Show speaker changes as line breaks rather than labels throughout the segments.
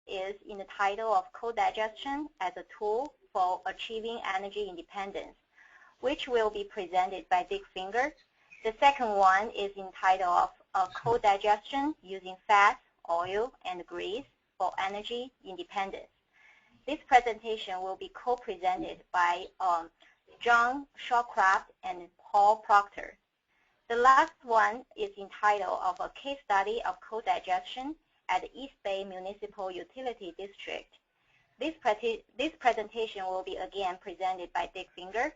is in the title of Co-digestion as a tool for achieving energy independence, which will be presented by Dick Finger. The second one is entitled of Co-digestion using fat, oil, and grease for energy independence. This presentation will be co-presented by John Shawcraft and Paul Proctor. The last one is entitled of a case study of co-digestion at the East Bay Municipal Utility District. This presentation will be again presented by Dick Finger.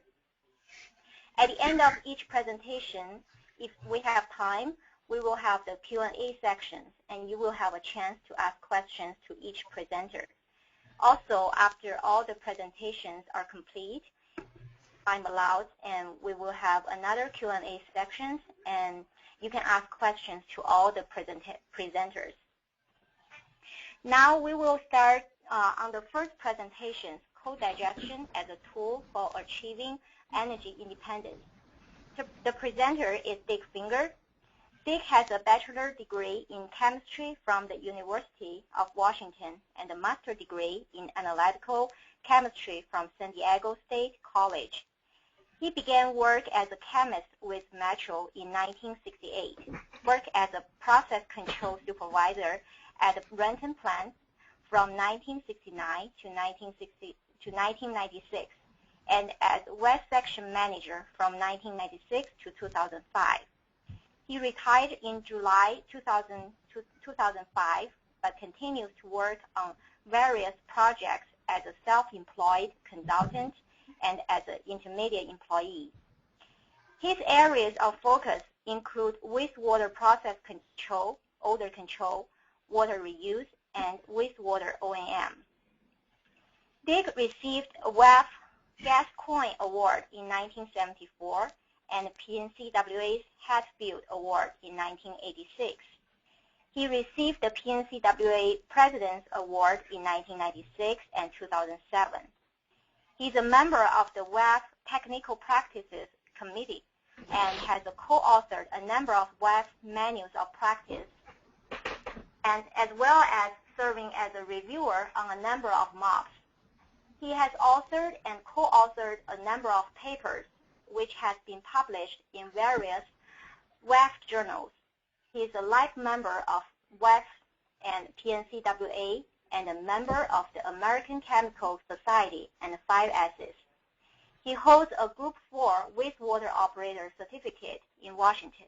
At the end of each presentation, if we have time, we will have the Q&A sections, and you will have a chance to ask questions to each presenter. Also, after all the presentations are complete, time allowed, and we will have another Q&A sections, and you can ask questions to all the presenters. Now we will start on the first presentation, co-digestion as a tool for achieving energy independence. The presenter is Dick Finger. Dick has a bachelor degree in chemistry from the University of Washington and a master's degree in analytical chemistry from San Diego State College. He began work as a chemist with Metro in 1968, worked as a process control supervisor at the Renton plant from 1969 to 1996, and as West Section Manager from 1996 to 2005. He retired in July 2005, but continues to work on various projects as a self-employed consultant and as an intermediate employee. His areas of focus include wastewater process control, odor control, water reuse, and wastewater O&M. Dick received a WWTP Gas Coin Award in 1974 and PNCWA's Hatfield Award in 1986. He received the PNCWA President's Award in 1996 and 2007. He's a member of the WWTP Technical Practices Committee and has co-authored a number of WWTP Manuals of Practice, and as well as serving as a reviewer on a number of MOPs. He has authored and co-authored a number of papers which has been published in various WWTP journals. He is a life member of WWTP and PNCWA and a member of the American Chemical Society and 5S's. He holds a Group 4 wastewater operator certificate in Washington.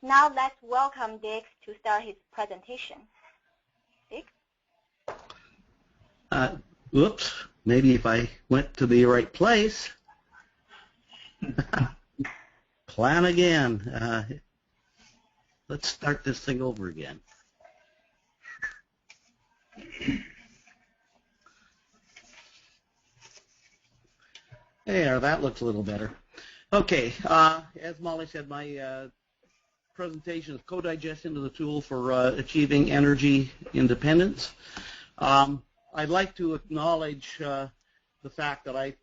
Now let's welcome Dick to start his presentation. Dick?
Whoops, maybe if I went to the right place. Plan again. Let's start this thing over again. There, that looks a little better. Okay, as Molly said, my presentation is co-digestion as a tool for achieving energy independence. I'd like to acknowledge the fact that I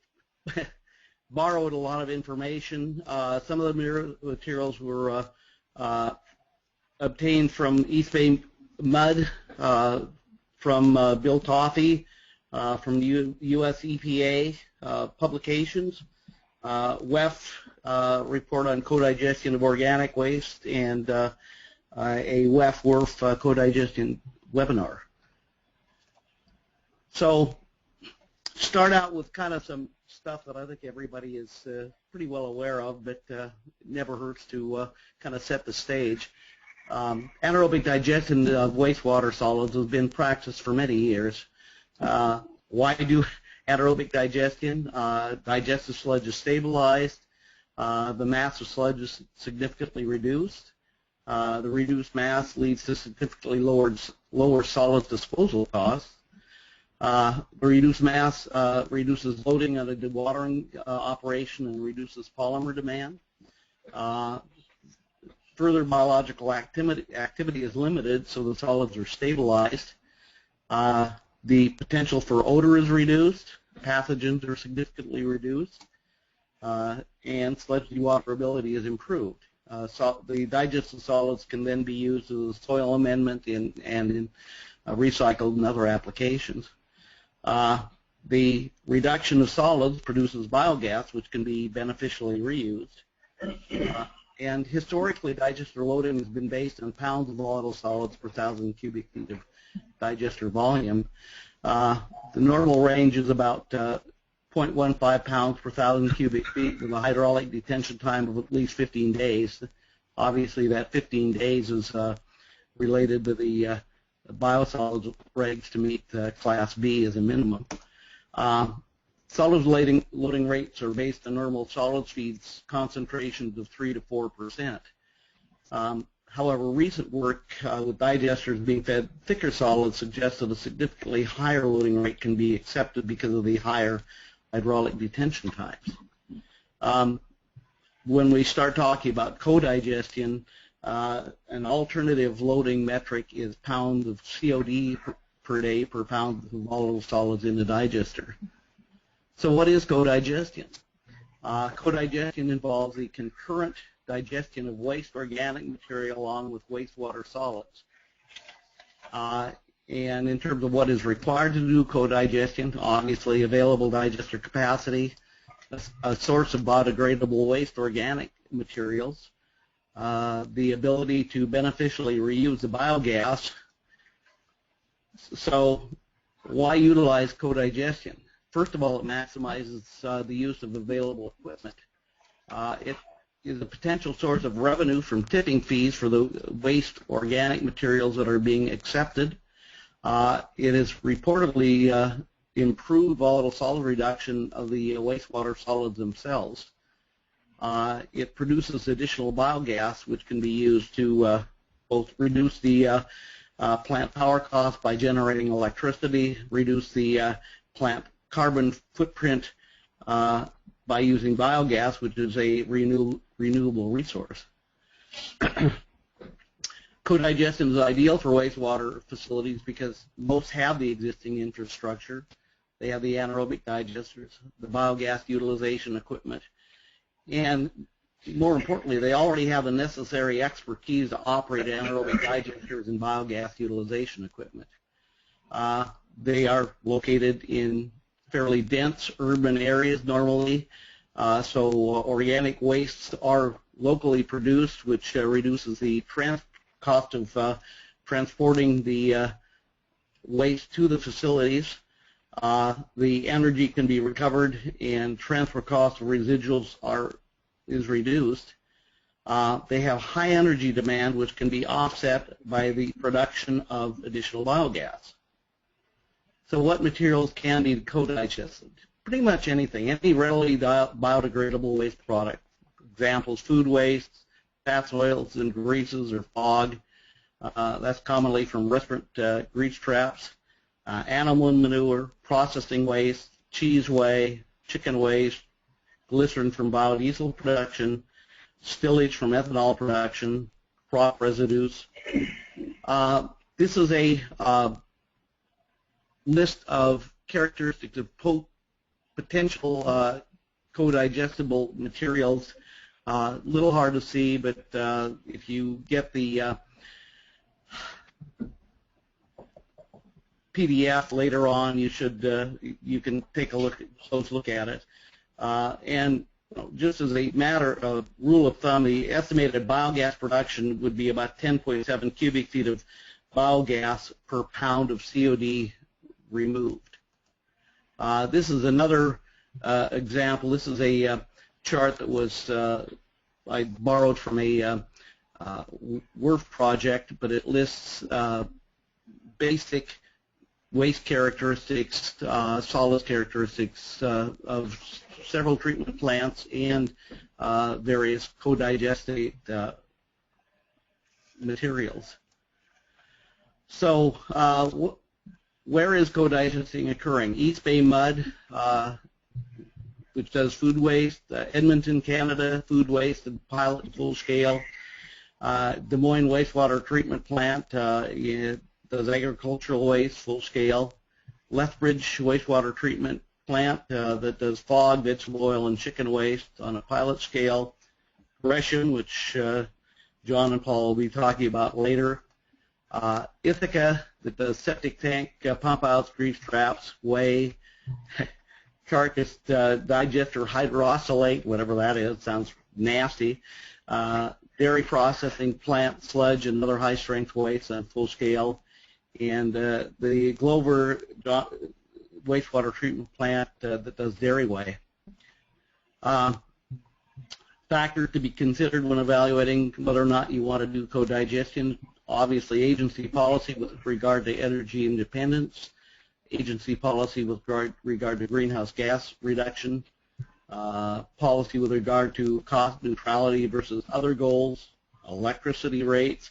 borrowed a lot of information. Some of the materials were obtained from East Bay Mud, from Bill Toffee, from the U.S. EPA publications, WWTP report on co-digestion of organic waste, and a WWTP co-digestion webinar. So start out with kind of some stuff that I think everybody is pretty well aware of, but it never hurts to kind of set the stage. Anaerobic digestion of wastewater solids has been practiced for many years. Why do anaerobic digestion? Digestive sludge is stabilized. The mass of sludge is significantly reduced. The reduced mass leads to significantly lower solids disposal costs. The reduced mass reduces loading on a dewatering operation and reduces polymer demand. Further biological activity is limited, so the solids are stabilized. The potential for odor is reduced. Pathogens are significantly reduced. And sludge dewaterability is improved. The digested solids can then be used as soil amendment and in recycled and other applications. The reduction of solids produces biogas, which can be beneficially reused. And historically, digester loading has been based on pounds of volatile solids per 1,000 cubic feet of digester volume. The normal range is about 0.15 pounds per 1,000 cubic feet with a hydraulic detention time of at least 15 days. Obviously, that 15 days is related to the biosolids regs to meet Class B as a minimum. Solids loading rates are based on normal solids feeds concentrations of 3 to 4%. However, recent work with digesters being fed thicker solids suggests that a significantly higher loading rate can be accepted because of the higher hydraulic detention times. When we start talking about co-digestion, an alternative loading metric is pounds of COD per day per pound of volatile solids in the digester. So what is co-digestion? Co-digestion involves the concurrent digestion of waste organic material along with wastewater solids. And in terms of what is required to do co-digestion, obviously available digester capacity, a source of biodegradable waste organic materials, the ability to beneficially reuse the biogas. So why utilize co-digestion? First of all, it maximizes the use of available equipment. It is a potential source of revenue from tipping fees for the waste organic materials that are being accepted. It has reportedly improved volatile solid reduction of the wastewater solids themselves. It produces additional biogas, which can be used to both reduce the plant power cost by generating electricity, reduce the plant carbon footprint by using biogas, which is a renewable resource. Co-digestion is ideal for wastewater facilities because most have the existing infrastructure. They have the anaerobic digesters, the biogas utilization equipment, and more importantly, they already have the necessary expertise to operate anaerobic digesters and biogas utilization equipment. They are located in fairly dense urban areas normally, so organic wastes are locally produced, which reduces the cost of transporting the waste to the facilities. The energy can be recovered, and transfer cost of residuals is reduced. They have high energy demand, which can be offset by the production of additional biogas. So what materials can be co-digested? Pretty much anything, any readily biodegradable waste product. Examples, food waste, fats, oils, and greases, or fog. That's commonly from restaurant grease traps. Animal manure, processing waste, cheese whey, chicken waste, glycerin from biodiesel production, spillage from ethanol production, crop residues. This is a list of characteristics of potential co-digestible materials. A little hard to see, but if you get the PDF later on, you can take a close look at it. And just as a matter of rule of thumb, the estimated biogas production would be about 10.7 cubic feet of biogas per pound of COD removed. This is another example. This is a chart that was I borrowed from a WRF project, but it lists basic waste characteristics, solids characteristics of several treatment plants and various co-digestate materials. So where is co-digesting occurring? East Bay Mud, which does food waste, Edmonton, Canada, food waste and pilot full scale. Des Moines Wastewater Treatment Plant does agricultural waste full scale. Lethbridge Wastewater Treatment Plant that does fog, vegetable oil, and chicken waste on a pilot scale. Gresham, which John and Paul will be talking about later. Ithaca, that does septic tank pump outs, grease traps, whey, carcass digester hydroxylate, whatever that is, sounds nasty. Dairy processing plant, sludge, and other high-strength waste on full scale. And the Glover Wastewater Treatment Plant that does dairy whey. Factors to be considered when evaluating whether or not you want to do co-digestion. Obviously, agency policy with regard to energy independence, agency policy with regard to greenhouse gas reduction, policy with regard to cost neutrality versus other goals, electricity rates,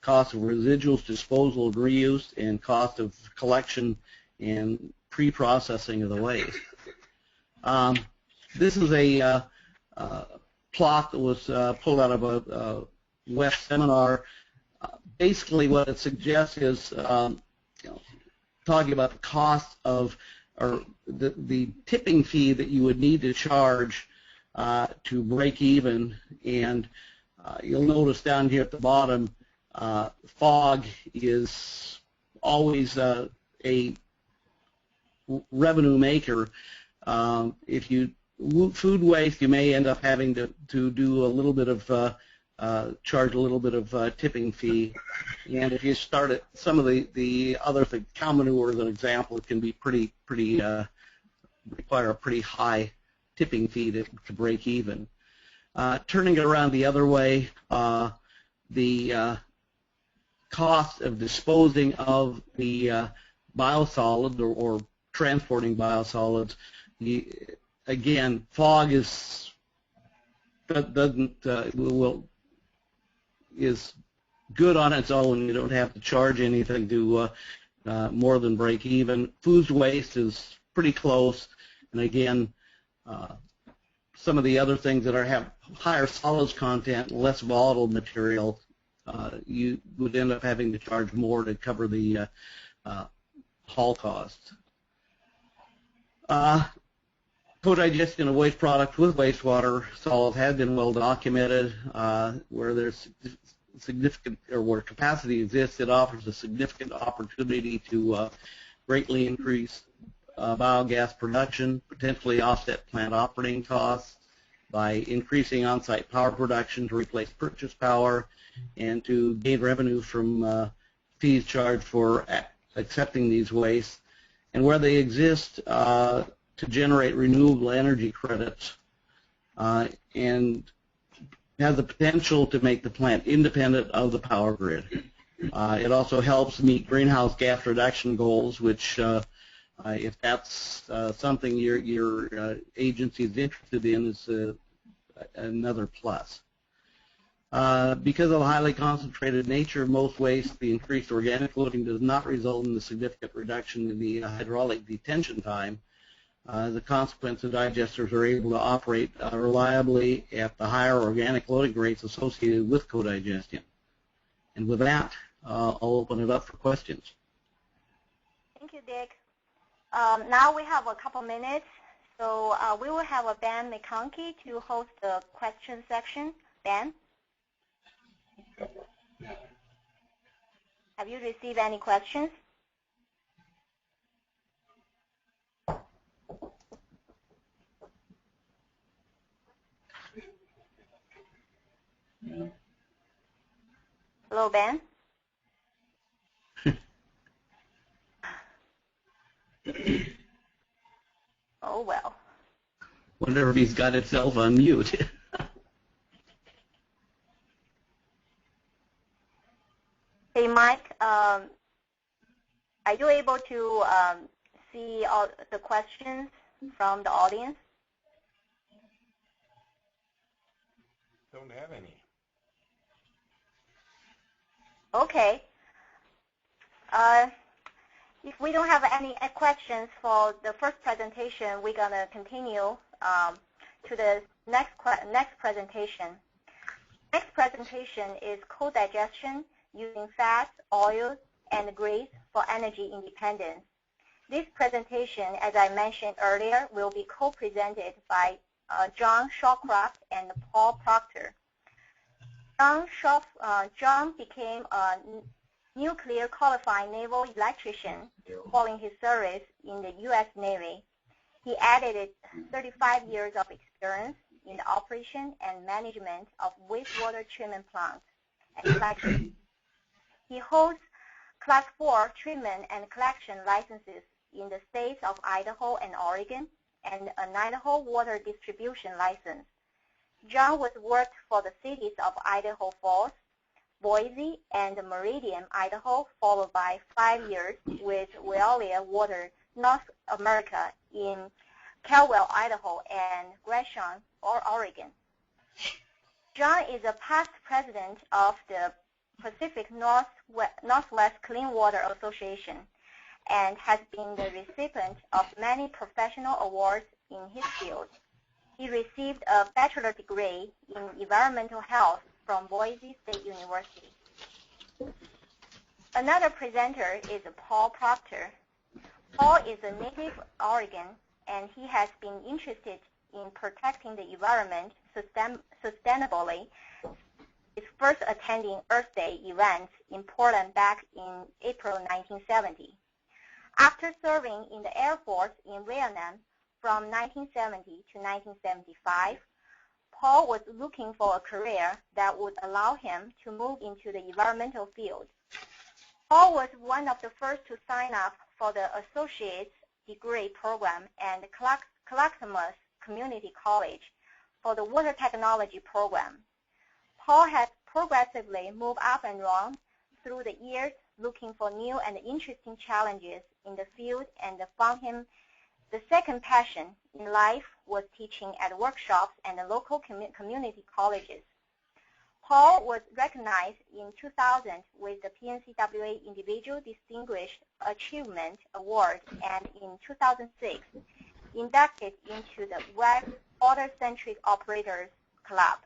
cost of residuals, disposal, reuse, and cost of collection and pre-processing of the waste. This is a plot that was pulled out of a West seminar. Basically, what it suggests is talking about the cost of, or the tipping fee that you would need to charge to break even. And you'll notice down here at the bottom, fog is always a revenue maker. If you food waste, you may end up having to do a little bit of charge a little bit of tipping fee. And if you start at some of the other things, cow manure as an example, it can be pretty require a pretty high tipping fee to break even. Turning it around the other way, the cost of disposing of the biosolids or transporting biosolids, again, fog is good on its own. You don't have to charge anything to more than break even. Food waste is pretty close, and again, some of the other things that have higher solids content, less volatile material, you would end up having to charge more to cover the haul costs. Co-digestion of waste products with wastewater solids has been well documented. Where there's significant, or where capacity exists, it offers a significant opportunity to greatly increase biogas production, potentially offset plant operating costs by increasing on-site power production to replace purchase power, and to gain revenue from fees charged for accepting these wastes. And where they exist, to generate renewable energy credits, and has the potential to make the plant independent of the power grid. It also helps meet greenhouse gas reduction goals, which, if that's something your agency is interested in, is another plus. Because of the highly concentrated nature of most waste, the increased organic loading does not result in a significant reduction in the hydraulic detention time. As a consequence, the digesters are able to operate reliably at the higher organic loading rates associated with co-digestion. And with that, I'll open it up for questions.
Thank you, Dick. Now we have a couple minutes, so we will have Ben McConkey to host the question section. Ben? Have you received any questions? Hello, Ben? Oh, well.
Wonder if he's got himself on mute.
Hey, Mike, are you able to see all the questions from the audience?
Don't have any.
Okay. If we don't have any questions for the first presentation, we're going to continue to the next presentation. Next presentation is co-digestion using fats, oils, and grease for energy independence. This presentation, as I mentioned earlier, will be co-presented by John Shawcroft and Paul Proctor. John became a nuclear qualified naval electrician following his service in the U.S. Navy. He added 35 years of experience in the operation and management of wastewater treatment plants and collection. He holds Class 4 treatment and collection licenses in the states of Idaho and Oregon, and an Idaho water distribution license. John was worked for the cities of Idaho Falls, Boise, and Meridian, Idaho, followed by 5 years with Wastewater Water North America in Caldwell, Idaho, and Gresham, Oregon. John is a past president of the Pacific Northwest Clean Water Association and has been the recipient of many professional awards in his field. He received a bachelor's degree in environmental health from Boise State University. Another presenter is Paul Proctor. Paul is a native of Oregon, and he has been interested in protecting the environment sustainably. His first attending Earth Day event in Portland back in April 1970. After serving in the Air Force in Vietnam from 1970 to 1975, Paul was looking for a career that would allow him to move into the environmental field. Paul was one of the first to sign up for the associate's degree program at Clackamas Community College for the water technology program. Paul has progressively moved up and around through the years looking for new and interesting challenges in the field, and found him the second passion in life was teaching at workshops and the local community colleges. Paul was recognized in 2000 with the PNCWA Individual Distinguished Achievement Award, and in 2006 inducted into the Water-Centric Operators Club.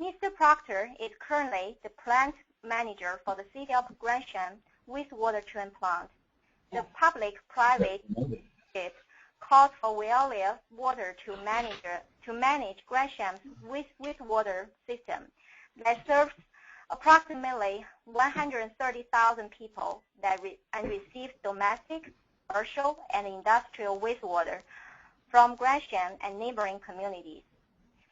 Mr. Proctor is currently the plant manager for the City of Gresham Wastewater Treatment Plant. The public-private partnership calls for Water to manage Gresham's wastewater system that serves approximately 130,000 people and receives domestic, commercial, and industrial wastewater from Gresham and neighboring communities.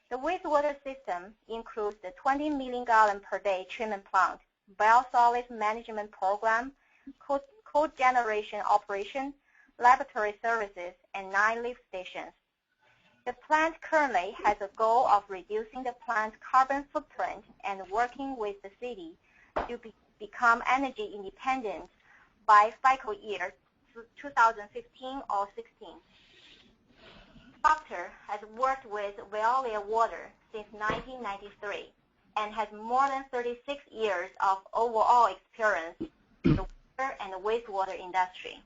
The wastewater system includes the 20 million gallon per day treatment plant, biosolids management program, cogeneration operation, laboratory services, and 9 lift stations. The plant currently has a goal of reducing the plant's carbon footprint and working with the city to become energy independent by fiscal year 2015 or 16. Proctor has worked with Wastewater Water since 1993 and has more than 36 years of overall experience in the water and the wastewater industry.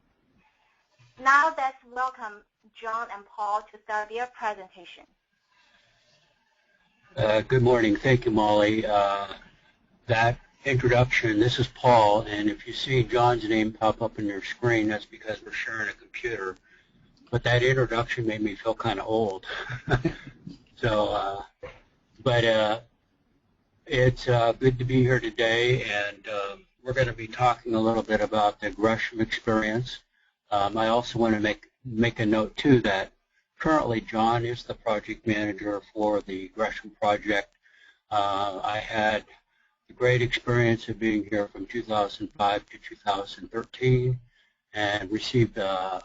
Now let's welcome John and Paul to start their presentation.
Good morning. Thank you, Molly. That introduction, this is Paul, and if you see John's name pop up on your screen, that's because we're sharing a computer. But that introduction made me feel kind of old. So, it's good to be here today, and we're going to be talking a little bit about the Gresham experience. I also want to make a note, too, that currently John is the project manager for the Gresham project. I had the great experience of being here from 2005 to 2013 and received an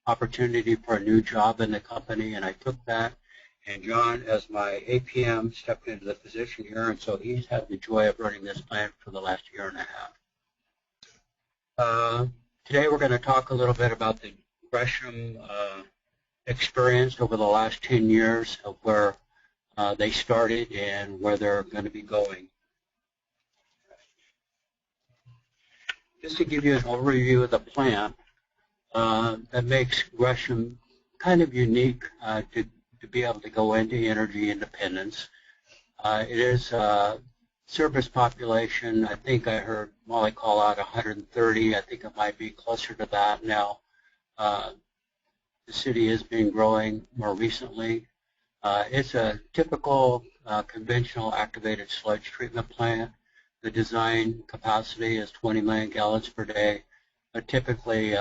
opportunity for a new job in the company, and I took that. And John, as my APM, stepped into the position here, and so he's had the joy of running this plant for the last year and a half. Today we're going to talk a little bit about the Gresham experience over the last 10 years of where they started and where they're going to be going. Just to give you an overview of the plant, that makes Gresham kind of unique to be able to go into energy independence. It is service population, I think I heard Molly call out 130. I think it might be closer to that now. The city has been growing more recently. It's a typical conventional activated sludge treatment plant. The design capacity is 20 million gallons per day, but typically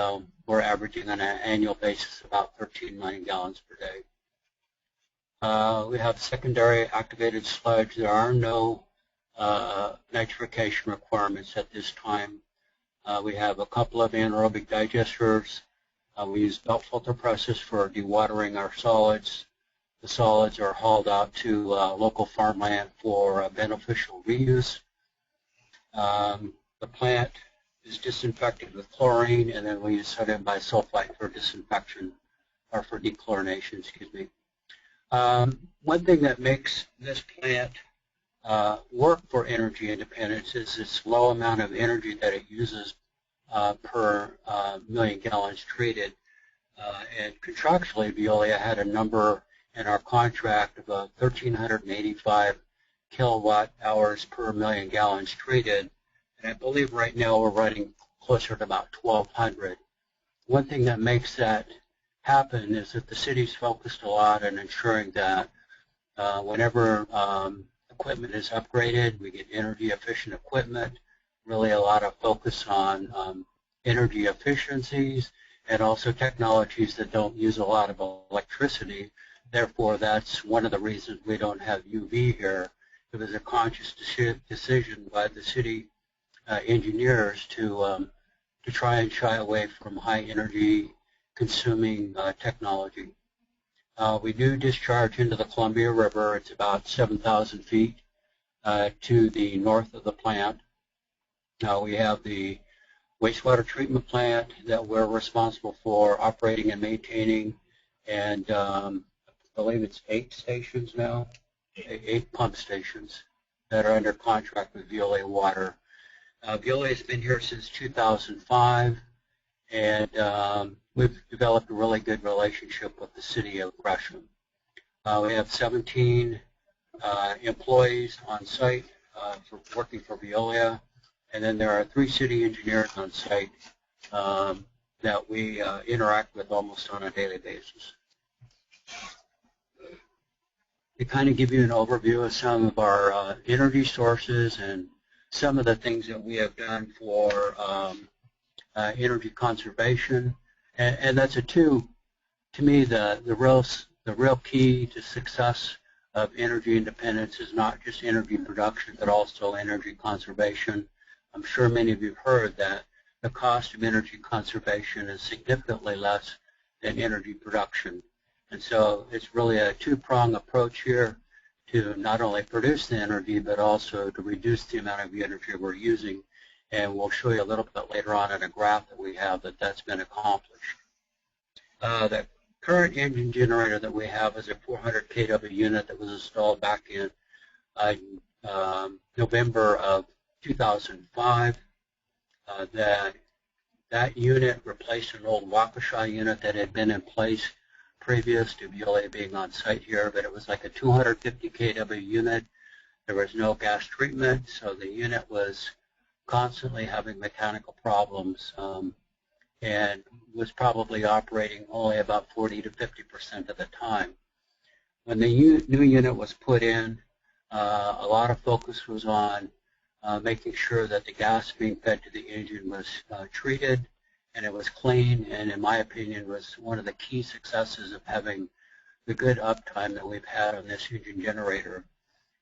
we're averaging on an annual basis about 13 million gallons per day. We have secondary activated sludge. There are no nitrification requirements at this time. We have a couple of anaerobic digesters. We use belt filter presses for dewatering our solids. The solids are hauled out to local farmland for beneficial reuse. The plant is disinfected with chlorine, and then we use sodium bisulfite for disinfection, or for dechlorination, excuse me. One thing that makes this plant work for energy independence is its low amount of energy that it uses per million gallons treated. And contractually, Veolia had a number in our contract of 1,385 kilowatt hours per million gallons treated. And I believe right now we're running closer to about 1,200. One thing that makes that happen is that the city's focused a lot on ensuring that whenever equipment is upgraded, we get energy efficient equipment, really a lot of focus on energy efficiencies and also technologies that don't use a lot of electricity. Therefore, that's one of the reasons we don't have UV here. It was a conscious decision by the city engineers to try and shy away from high energy consuming technology. We do discharge into the Columbia River. It's about 7,000 feet to the north of the plant. We have the Wastewater Treatment Plant that we're responsible for operating and maintaining, and I believe it's 8 stations now, 8 pump stations that are under contract with Veolia Water. Veolia has been here since 2005, and we've developed a really good relationship with the City of Gresham. We have 17 employees on site working for Veolia, and then there are 3 city engineers on site that we interact with almost on a daily basis. To kind of give you an overview of some of our energy sources and some of the things that we have done for energy conservation, and that's to me the real key to success of energy independence is not just energy production but also energy conservation. I'm sure many of you have heard that the cost of energy conservation is significantly less than energy production. And so it's really a two-pronged approach here to not only produce the energy but also to reduce the amount of energy we're using. And we'll show you a little bit later on in a graph that we have that's been accomplished. The current engine generator that we have is a 400 kW unit that was installed back in November of 2005. That unit replaced an old Waukesha unit that had been in place previous to Veolia being on site here, but it was like a 250 kW unit. There was no gas treatment, so the unit was constantly having mechanical problems and was probably operating only about 40 to 50% of the time. When the new unit was put in, a lot of focus was on making sure that the gas being fed to the engine was treated and it was clean, and in my opinion was one of the key successes of having the good uptime that we've had on this engine generator.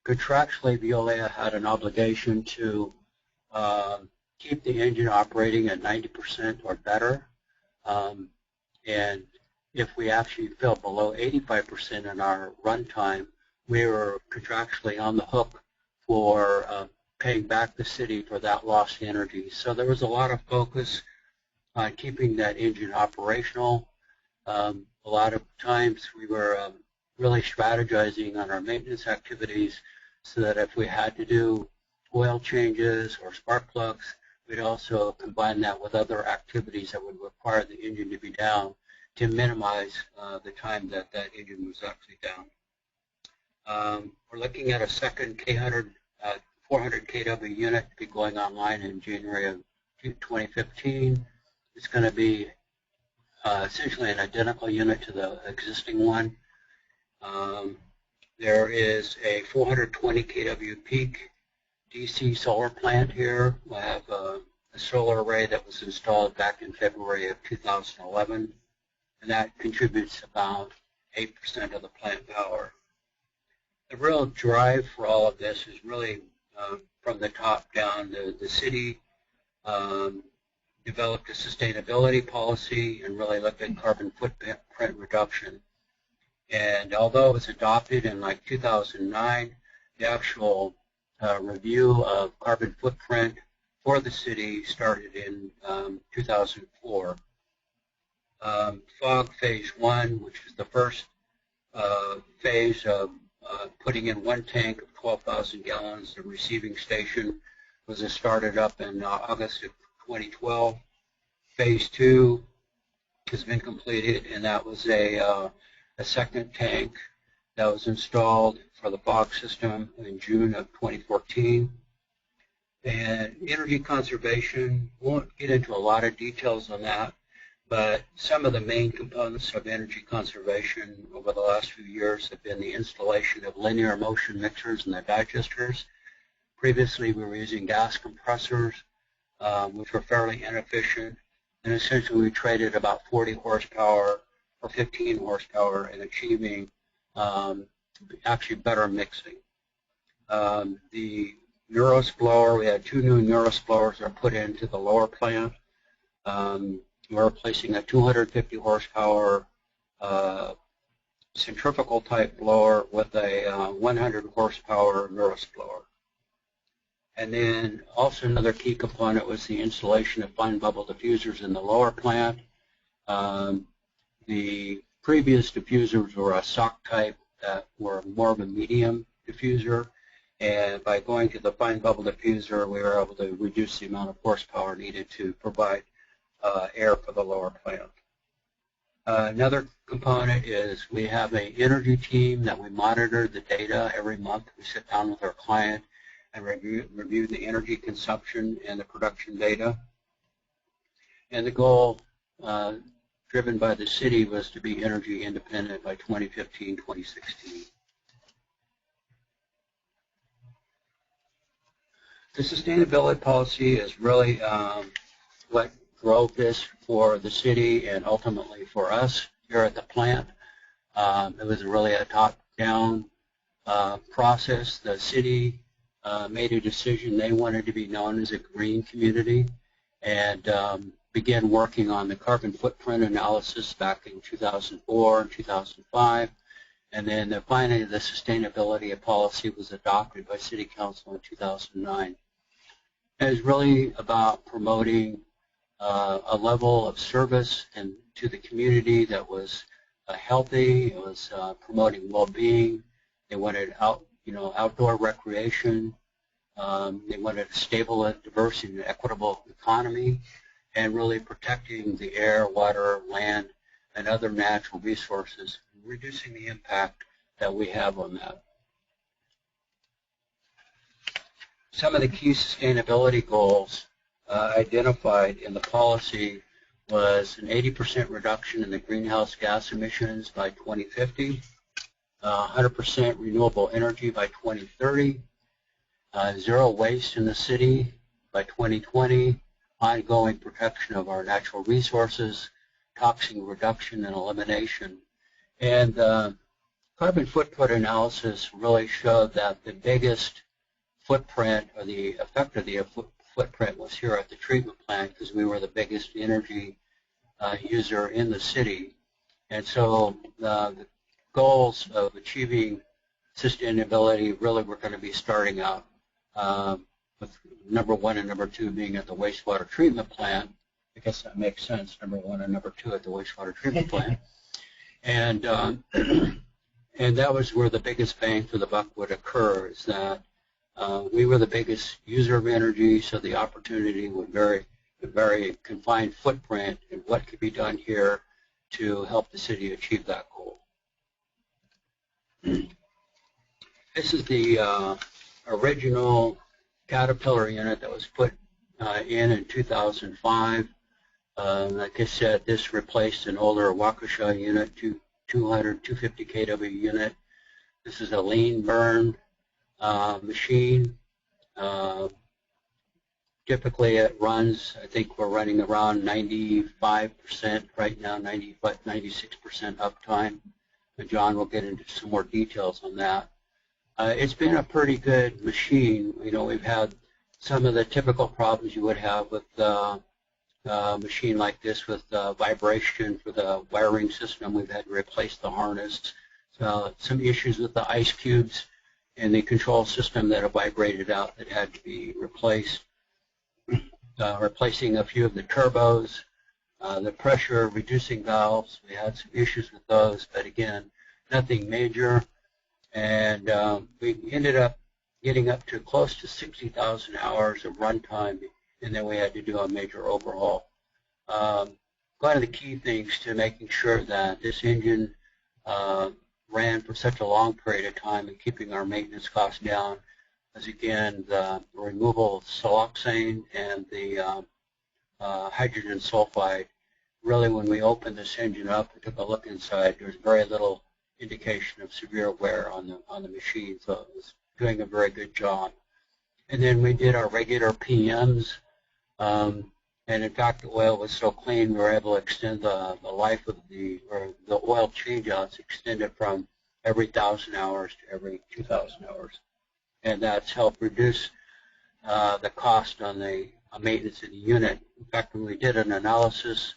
Contractually, Veolia had an obligation to keep the engine operating at 90% or better, and if we actually fell below 85% in our runtime, we were contractually on the hook for paying back the city for that lost energy. So there was a lot of focus on keeping that engine operational. A lot of times we were really strategizing on our maintenance activities so that if we had to do oil changes or spark plugs, we'd also combine that with other activities that would require the engine to be down to minimize the time that that engine was actually down. We're looking at a second 400 kW unit to be going online in January of 2015. It's going to be essentially an identical unit to the existing one. There is a 420 kW peak DC solar plant here. We have a solar array that was installed back in February of 2011, and that contributes about 8% of the plant power. The real drive for all of this is really from the top down. The city developed a sustainability policy and really looked at carbon footprint reduction. And although it was adopted in like 2009, the actual review of carbon footprint for the city started in 2004. FOG Phase 1, which is the first phase of putting in one tank of 12,000 gallons, the receiving station, was started up in August of 2012. Phase 2 has been completed, and that was a second tank that was installed for the FOG system in June of 2014. And energy conservation, won't get into a lot of details on that, but some of the main components of energy conservation over the last few years have been the installation of linear motion mixers and the digesters. Previously, we were using gas compressors, which were fairly inefficient, and essentially we traded about 40 horsepower or 15 horsepower in achieving actually better mixing. The Neuros blower, we had 2 new Neuros blowers that are put into the lower plant. We're replacing a 250 horsepower centrifugal type blower with a 100 horsepower Neuros blower. And then also another key component was the installation of fine bubble diffusers in the lower plant. The previous diffusers were a sock type that were more of a medium diffuser, and by going to the fine bubble diffuser, we were able to reduce the amount of horsepower needed to provide air for the lower plant. Another component is we have an energy team that we monitor the data every month. We sit down with our client and review the energy consumption and the production data. And the goal driven by the city was to be energy independent by 2015-2016. The sustainability policy is really what drove this for the city and ultimately for us here at the plant. It was really a top-down process. The city made a decision they wanted to be known as a green community and began working on the carbon footprint analysis back in 2004 and 2005. And then finally the sustainability policy was adopted by City Council in 2009. It was really about promoting a level of service and to the community that was healthy. It was promoting well-being. They wanted outdoor recreation. They wanted a stable, diverse, and equitable economy, and really protecting the air, water, land, and other natural resources, reducing the impact that we have on that. Some of the key sustainability goals identified in the policy was an 80% reduction in the greenhouse gas emissions by 2050, 100% renewable energy by 2030, zero waste in the city by 2020, ongoing protection of our natural resources, toxin reduction and elimination. And carbon footprint analysis really showed that the biggest footprint or the effect of the footprint was here at the treatment plant because we were the biggest energy user in the city. And so the goals of achieving sustainability really were going to be starting out with number 1 and number 2 being at the wastewater treatment plant. I guess that makes sense, number 1 and number 2 at the wastewater treatment plant. And and that was where the biggest bang for the buck would occur, is that we were the biggest user of energy, so the opportunity would very confined footprint in what could be done here to help the city achieve that goal. This is the original Caterpillar unit that was put in 2005. Like I said, this replaced an older Waukesha unit, 250 kW unit. This is a lean burn machine. Typically it runs, I think we're running around 95% right now, 96% uptime. And John will get into some more details on that. It's been a pretty good machine. You know, we've had some of the typical problems you would have with a machine like this with vibration for the wiring system. We've had to replace the harness. Some issues with the ice cubes and the control system that have vibrated out that had to be replaced. Replacing a few of the turbos, the pressure reducing valves. We had some issues with those, but again, nothing major. And we ended up getting up to close to 60,000 hours of runtime, and then we had to do a major overhaul. One of the key things to making sure that this engine ran for such a long period of time and keeping our maintenance costs down was, again, the removal of siloxane and the hydrogen sulfide. Really, when we opened this engine up and took a look inside, there was very little indication of severe wear on the machine, so it was doing a very good job. And then we did our regular PMs, and in fact, the oil was so clean we were able to extend the life of the oil changeouts, extended from every 1,000 hours to every 2,000 hours. And that's helped reduce the cost on the maintenance of the unit. In fact, when we did an analysis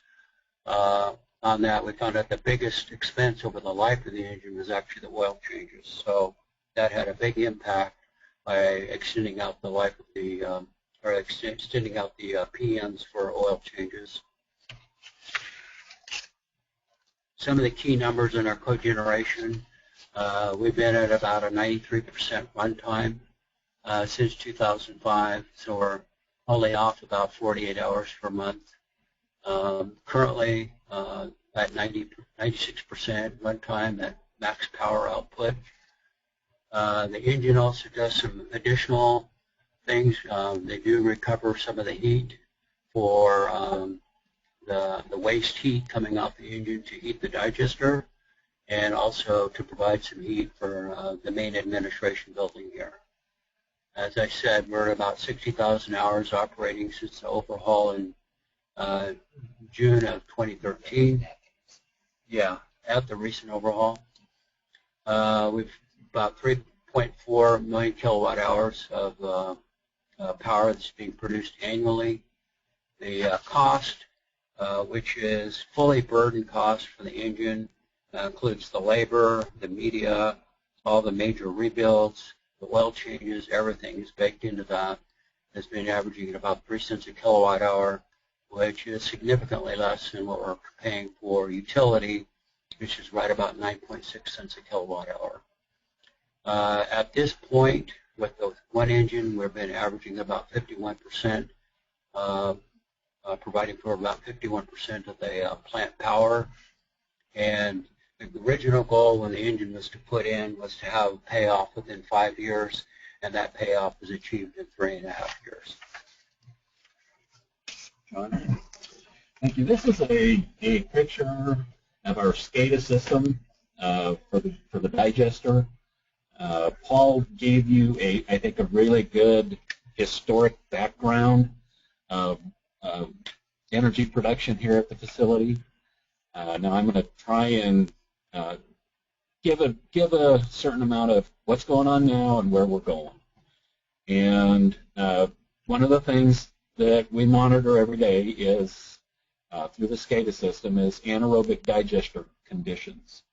on that, we found out the biggest expense over the life of the engine was actually the oil changes. So that had a big impact by extending out the life of the, extending out the PMs for oil changes. Some of the key numbers in our cogeneration. We've been at about a 93% runtime since 2005, so we're only off about 48 hours per month. Currently at 96% runtime at max power output. The engine also does some additional things. They do recover some of the heat for the waste heat coming off the engine to heat the digester, and also to provide some heat for the main administration building here. As I said, we're at about 60,000 hours operating since the overhaul in June of 2013. Yeah, at the recent overhaul. We've about 3.4 million kilowatt hours of power that's being produced annually. The cost, which is fully burdened cost for the engine, includes the labor, the media, all the major rebuilds, the oil changes, everything is baked into that. Has been averaging at about 3 cents a kilowatt hour, which is significantly less than what we're paying for utility, which is right about 9.6 cents a kilowatt hour. At this point, with the one engine, we've been averaging about 51%, providing for about 51% of the plant power. And the original goal when the engine was to put in was to have payoff within 5 years, and that payoff was achieved in 3.5 years.
John? Thank you. This is a picture of our SCADA system for the digester. Paul gave you I think a really good historic background of energy production here at the facility. Now I'm going to try and give a certain amount of what's going on now and where we're going. And one of the things that we monitor every day is through the SCADA system is anaerobic digester conditions.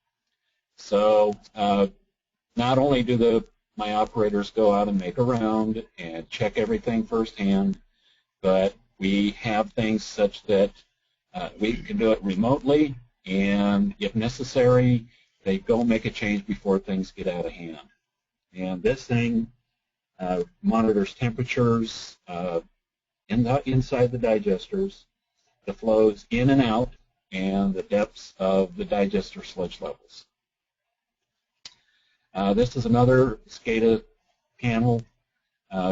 So not only do my operators go out and make a round and check everything firsthand, but we have things such that we can do it remotely, and if necessary, they go make a change before things get out of hand. And this thing monitors temperatures inside the digesters, the flows in and out, and the depths of the digester sludge levels. This is another SCADA panel,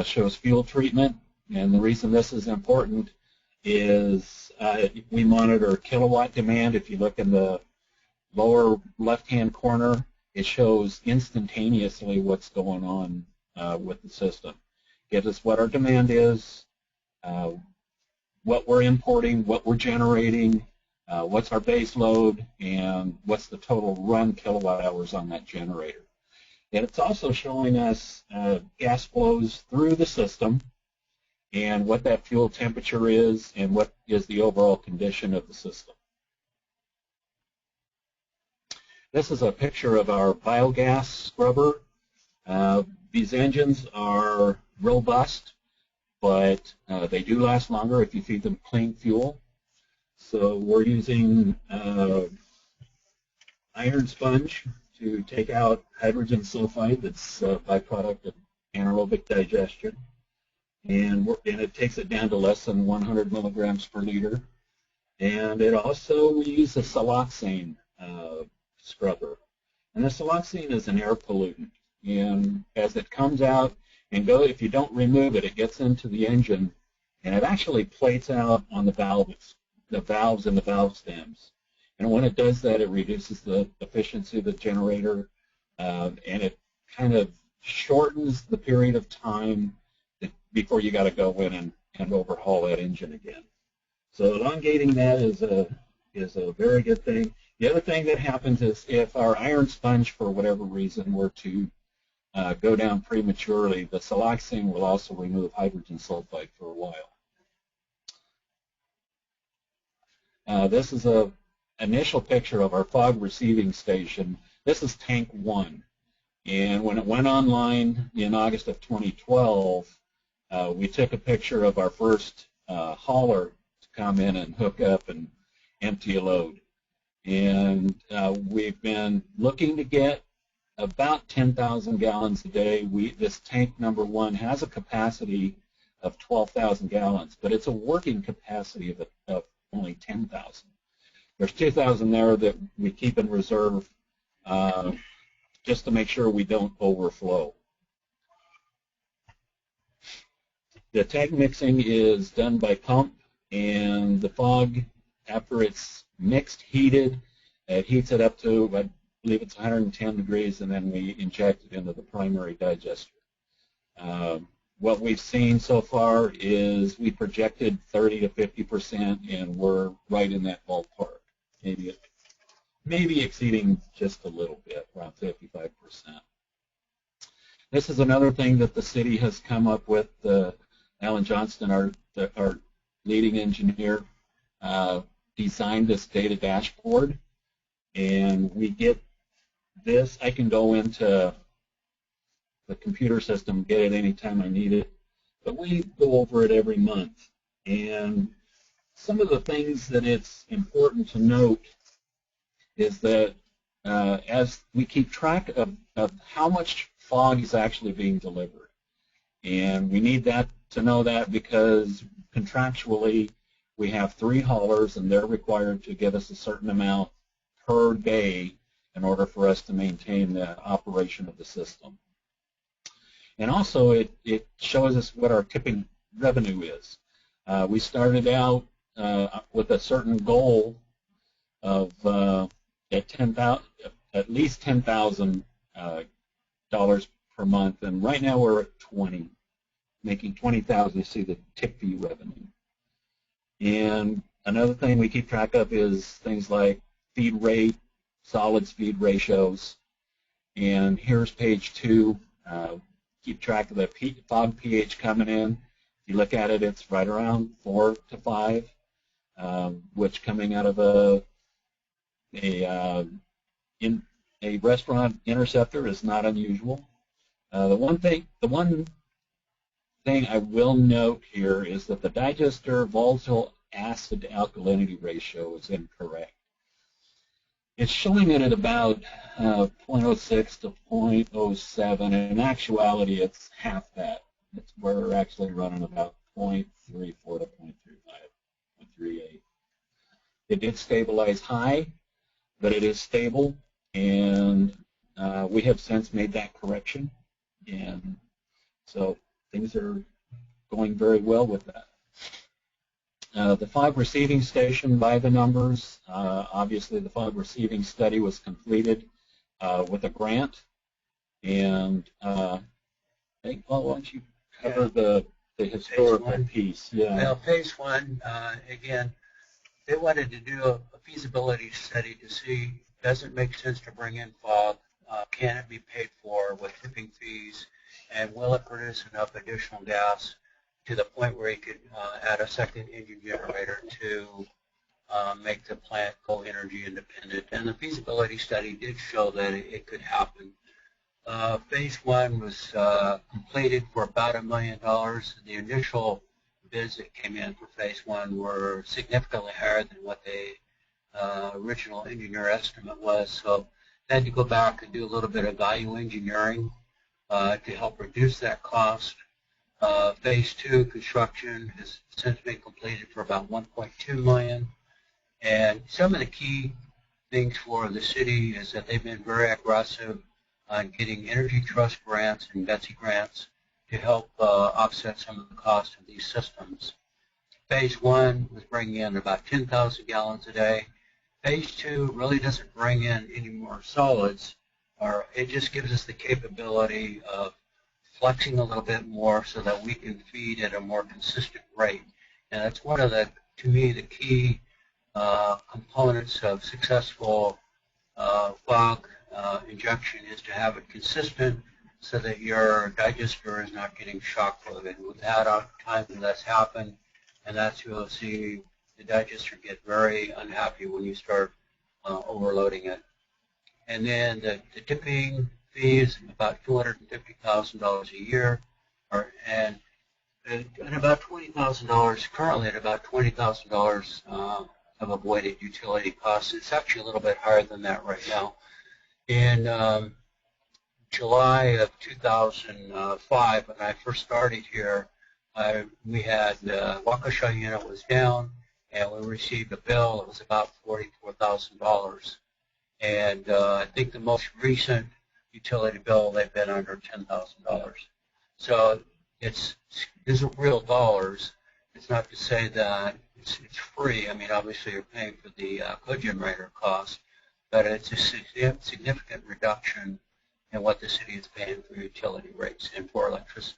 shows fuel treatment, and the reason this is important is we monitor kilowatt demand. If you look in the lower left-hand corner, it shows instantaneously what's going on with the system. Gives us what our demand is, what we're importing, what we're generating, what's our base load, and what's the total run kilowatt hours on that generator. And it's also showing us gas flows through the system and what that fuel temperature is and what is the overall condition of the system. This is a picture of our biogas scrubber. These engines are robust, but they do last longer if you feed them clean fuel. So we're using iron sponge to take out hydrogen sulfide that's a byproduct of anaerobic digestion. And it takes it down to less than 100 milligrams per liter. And it also, we use a siloxane scrubber. And the siloxane is an air pollutant. And as it comes out and if you don't remove it, it gets into the engine, and it actually plates out on the valves and the valve stems. And when it does that, it reduces the efficiency of the generator, and it kind of shortens the period of time before you got to go in and overhaul that engine again. So elongating that is a very good thing. The other thing that happens is if our iron sponge, for whatever reason, were to go down prematurely, the siloxane will also remove hydrogen sulfide for a while. This is an initial picture of our fog receiving station. This is tank 1. And when it went online in August of 2012, we took a picture of our first hauler to come in and hook up and empty a load. And we've been looking to get about 10,000 gallons a day. This tank number 1 has a capacity of 12,000 gallons, but it's a working capacity of only 10,000. There's 2,000 there that we keep in reserve just to make sure we don't overflow. The tank mixing is done by pump, and the fog, after it's mixed, heated, it heats it up to, I believe it's 110 degrees, and then we inject it into the primary digester. What we've seen so far is we projected 30 to 50%, and we're right in that ballpark, maybe exceeding just a little bit, around 55%. This is another thing that the city has come up with. Alan Johnston, our leading engineer, designed this data dashboard, and we get this. I can go into the computer system, get it anytime I need it, but we go over it every month. And some of the things that it's important to note is that as we keep track of how much fog is actually being delivered, and we need to know that because contractually we have 3 haulers, and they're required to give us a certain amount per day in order for us to maintain the operation of the system. And also it shows us what our tipping revenue is. We started out with a certain goal of at least $10,000 per month, and right now we're at 20, making 20,000. You see the tip fee revenue. And another thing we keep track of is things like feed rate, solids feed ratios. And here's page 2. Keep track of the fog pH coming in. If you look at it, it's right around 4 to 5, which coming out of a restaurant interceptor is not unusual. The one thing I will note here is that the digester volatile acid alkalinity ratio is incorrect. It's showing it at about 0.06 to 0.07, and in actuality it's half that. We're actually running about 0.34 to 0.35, 0.38. It did stabilize high, but it is stable, and we have since made that correction, and so things are going very well with that. The fog receiving station, by the numbers, obviously the fog receiving study was completed with a grant. And I think, Paul, why don't you cover the historical piece? Yeah.
Well, phase one, again, they wanted to do a feasibility study to see, does it make sense to bring in fog? Can it be paid for with tipping fees? And will it produce enough additional gas to the point where you could add a second engine generator to make the plant go energy independent? And the feasibility study did show that it could happen. Phase one was completed for about $1 million. The initial bids that came in for phase one were significantly higher than what the original engineer estimate was. So they had to go back and do a little bit of value engineering to help reduce that cost. Phase two construction has since been completed for about $1.2 million. And some of the key things for the city is that they've been very aggressive on getting Energy Trust grants and Betsy grants to help offset some of the cost of these systems. Phase one was bringing in about 10,000 gallons a day. Phase two really doesn't bring in any more solids, or it just gives us the capability of flexing a little bit more so that we can feed at a more consistent rate. And that's one of the, to me, the key components of successful fog injection is to have it consistent so that your digester is not getting shock loaded. We've had times when that's happened, and that's where you'll see the digester get very unhappy when you start overloading it. And then the tipping fee is about $250,000 a year, and about $20,000, currently at about $20,000 of avoided utility costs. It's actually a little bit higher than that right now. In July of 2005, when I first started here, we had the Waukesha unit was down, and we received a bill that was about $44,000. And I think the most recent utility bill, they've been under $10,000. So these are real dollars. It's not to say that it's free. I mean, obviously you're paying for the cogenerator cost, but it's a significant reduction in what the city is paying for utility rates and for electricity.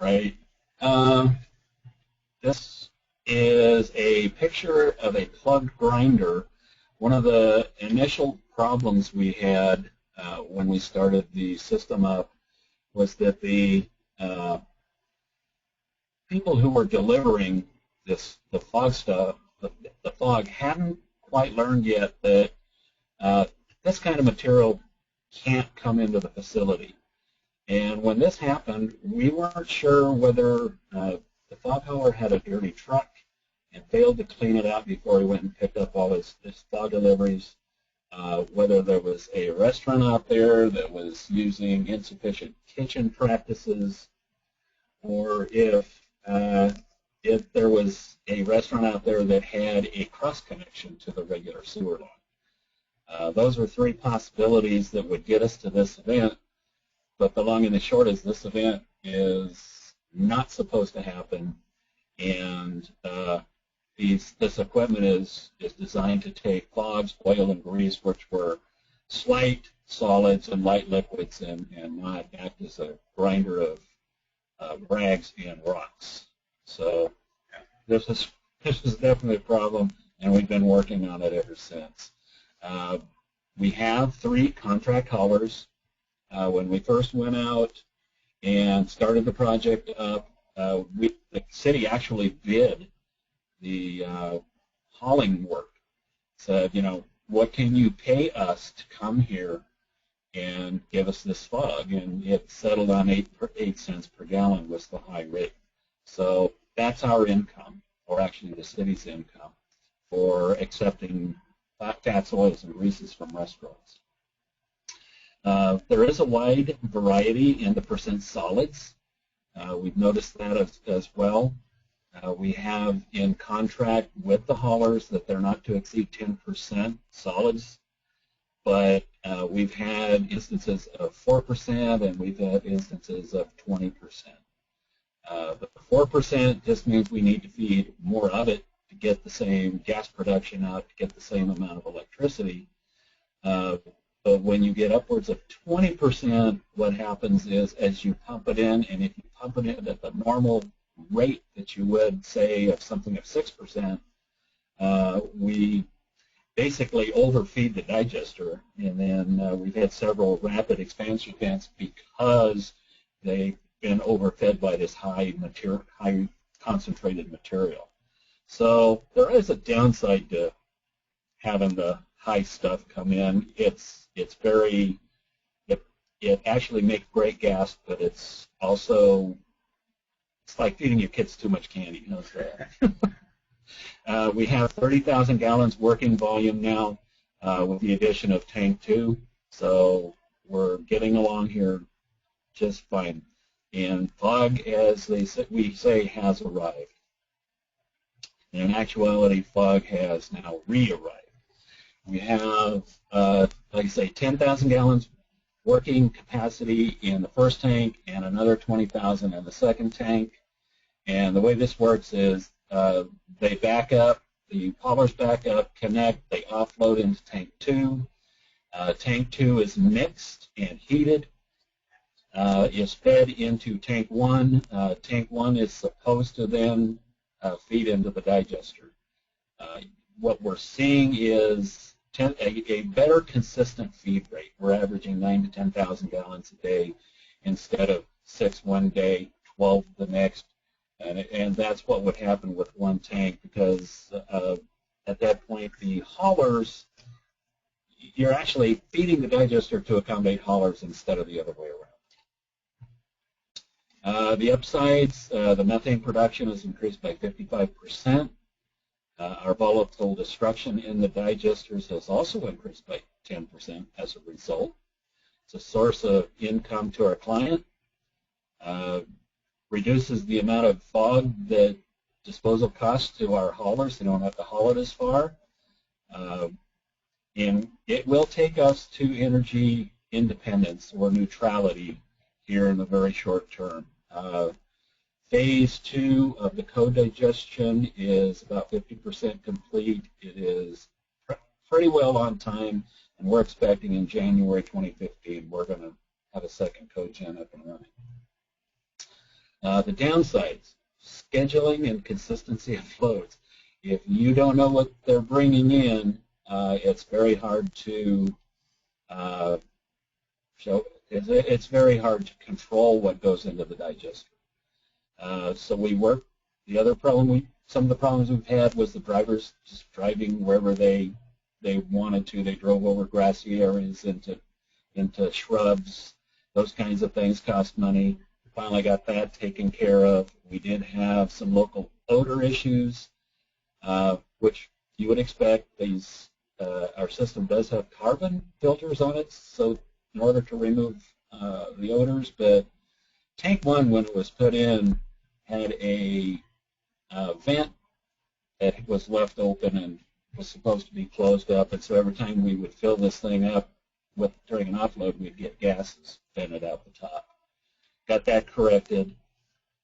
Right. This is a picture of a plugged grinder. One of the initial problems we had when we started the system up was that the people who were delivering the fog stuff, the fog hadn't quite learned yet that this kind of material can't come into the facility. And when this happened, we weren't sure whether the fog hauler had a dirty truck and failed to clean it out before he went and picked up all his fog deliveries, whether there was a restaurant out there that was using insufficient kitchen practices, or if there was a restaurant out there that had a cross connection to the regular sewer line. Those were three possibilities that would get us to this event, but the long and the short is this event is not supposed to happen, and this equipment is designed to take fogs, oil, and grease, which were slight solids and light liquids, and not act as a grinder of rags and rocks. So this is definitely a problem, and we've been working on it ever since. We have 3 contract haulers. When we first went out and started the project up, the city actually bid the hauling work. Said, you know, what can you pay us to come here and give us this fog? And it settled on 8 cents per gallon was the high rate. So that's our income, or actually the city's income, for accepting fats, oils, and greases from restaurants. There is a wide variety in the percent solids. We've noticed that as well. We have in contract with the haulers that they're not to exceed 10% solids, but we've had instances of 4% and we've had instances of 20%. The 4% just means we need to feed more of it to get the same gas production out, to get the same amount of electricity. But when you get upwards of 20%, what happens is as you pump it in, and if you pump it in at the normal rate that you would say of something of 6%, we basically overfeed the digester, and then we've had several rapid expansion events because they've been overfed by this high concentrated material. So there is a downside to having the high stuff come in. It actually makes great gas, but it's like feeding your kids too much candy. You know that. We have 30,000 gallons working volume now with the addition of tank 2, so we're getting along here just fine. And fog, as we say, has arrived. In actuality, fog has now re-arrived. We have, like I say, 10,000 gallons working capacity in the first tank and another 20,000 in the second tank. And the way this works is they back up, the pollers back up, connect, they offload into tank 2. Tank 2 is mixed and heated, is fed into tank 1. Tank 1 is supposed to then feed into the digester. What we're seeing is a better consistent feed rate. We're averaging 9,000 to 10,000 gallons a day instead of 6 one day, 12 the next. And that's what would happen with one tank, because at that point the haulers, you're actually feeding the digester to accommodate haulers instead of the other way around. The upsides, the methane production is increased by 55%. Our volatile destruction in the digesters has also increased by 10% as a result. It's a source of income to our client. Reduces the amount of fog that disposal costs to our haulers. They don't have to haul it as far. And it will take us to energy independence or neutrality here in the very short term. Phase 2 of the co-digestion is about 50% complete. It is pretty well on time, and we're expecting in January 2015 we're going to have a second cogen up and running. The downsides, scheduling and consistency of flows. If you don't know what they're bringing in, it's very hard to it's very hard to control what goes into the digester. So we work. The other problem, some of the problems we've had was the drivers just driving wherever they wanted to. They drove over grassy areas into shrubs. Those kinds of things cost money. We finally got that taken care of. We did have some local odor issues, which you would expect. Our system does have carbon filters on it, so in order to remove the odors, but tank 1, when it was put in, had a vent that was left open and was supposed to be closed up, and so every time we would fill this thing up during an offload, we'd get gases vented out the top. Got that corrected.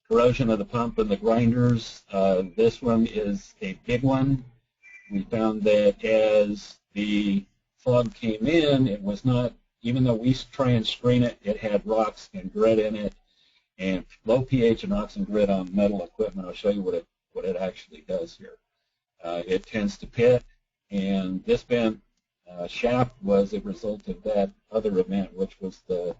Corrosion of the pump and the grinders. This one is a big one. We found that as the fog came in, it was not, even though we try and screen it, it had rocks and grit in it. And low pH and rocks and grit on metal equipment, I'll show you what it actually does here. It tends to pit, and this bent shaft was a result of that other event, which was the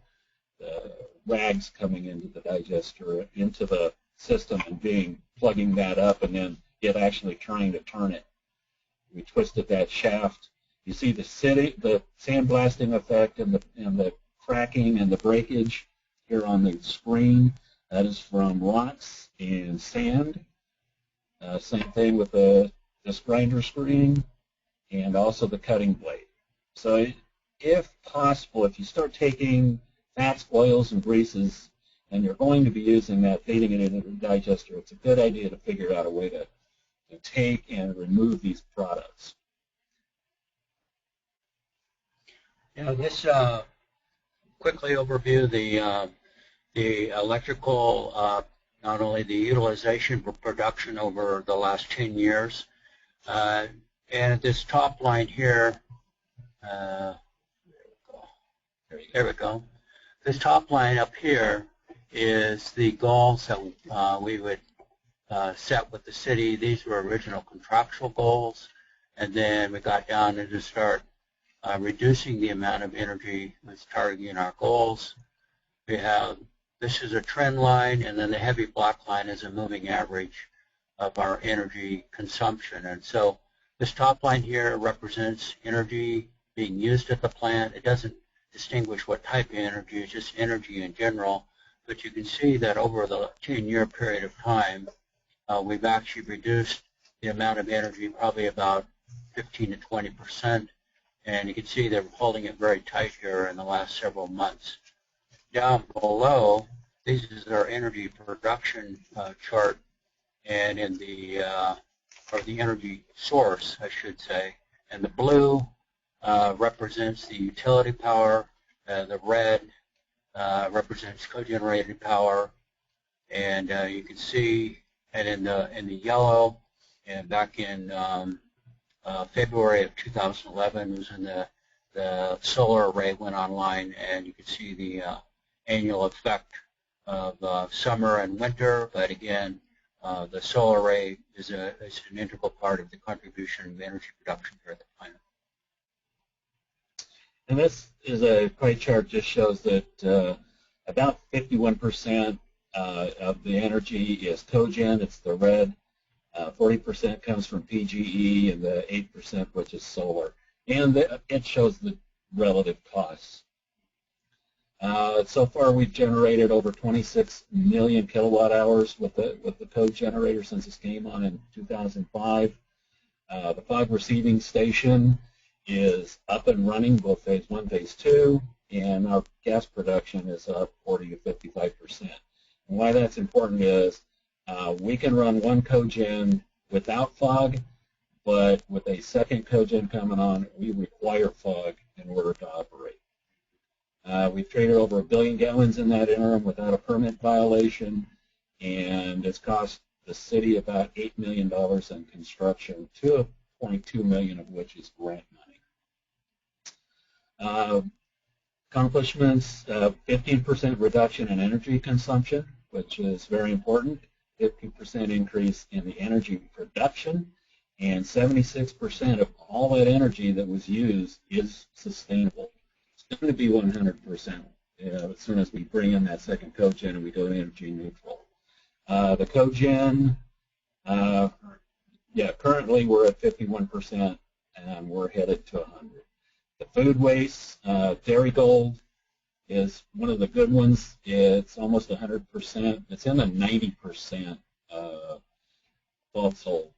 rags coming into the digester, into the system, and plugging that up, and then it actually trying to turn it. We twisted that shaft. You see the sandblasting effect and the cracking and the breakage here on the screen. That is from rocks and sand. Same thing with this grinder screen and also the cutting blade. So if possible, if you start taking fats, oils, and greases, and you're going to be using that, feeding it into the digester, it's a good idea to figure out a way to take and remove these products.
This quickly overview the electrical, not only the utilization but production over the last 10 years. And this top line here, There we go. This top line up here is the goals that we would set with the city. These were original contractual goals, and then we got down and just start reducing the amount of energy that's targeting our goals. We have, this is a trend line, and then the heavy black line is a moving average of our energy consumption. And so this top line here represents energy being used at the plant. It doesn't distinguish what type of energy, it's just energy in general. But you can see that over the 10-year period of time, we've actually reduced the amount of energy probably about 15 to 20%. And you can see they're holding it very tight here in the last several months. Down below, this is our energy production chart, and in the, or the energy source, I should say. And the blue represents the utility power, the red represents cogenerated power, and you can see, and in the yellow, and back in February of 2011 was when the solar array went online, and you can see the annual effect of summer and winter. But again, the solar array is an integral part of the contribution of energy production here at the plant.
And this is a pie chart, just shows that about 51% of the energy is cogen, it's the red. 40% comes from PGE, and the 8% which is solar. And it shows the relative costs. So far we've generated over 26 million kilowatt hours with the cogenerator since this came on in 2005. The 5 receiving station is up and running, both phase 1, phase 2, and our gas production is up 40 to 55%. And why that's important is we can run one cogen without fog, but with a second cogen coming on, we require fog in order to operate. We've traded over 1 billion gallons in that interim without a permit violation, and it's cost the city about $8 million in construction, $2.2 million of which is grant money. Accomplishments, 15% reduction in energy consumption, which is very important, 50% increase in the energy production, and 76% of all that energy that was used is sustainable. It's going to be 100% as soon as we bring in that second cogen and we go energy neutral. The cogen, currently we're at 51%, and we're headed to 100. The food waste, Dairy Gold is one of the good ones. It's almost 100%. It's in the 90% fossil,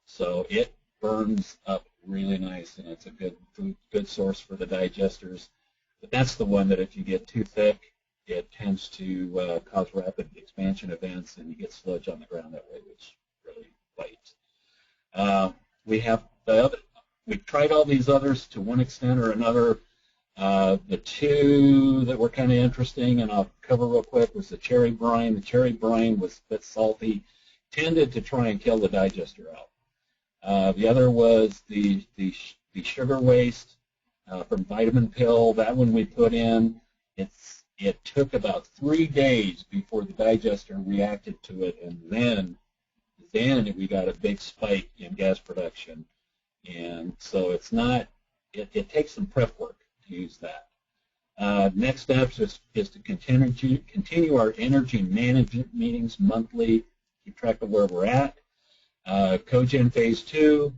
so it burns up really nice, and it's a good source for the digesters. But that's the one that if you get too thick, it tends to cause rapid expansion events, and you get sludge on the ground that way, which really bites. We have the other. We've tried all these others to one extent or another. The two that were kind of interesting, and I'll cover real quick, was the cherry brine. The cherry brine was a bit salty, tended to try and kill the digester out. The other was the sugar waste from vitamin pill. That one we put in. It took about 3 days before the digester reacted to it, and then we got a big spike in gas production. And so it's not. It takes some prep work to use that. Next steps is to continue our energy management meetings monthly, keep track of where we're at. Cogen Phase 2,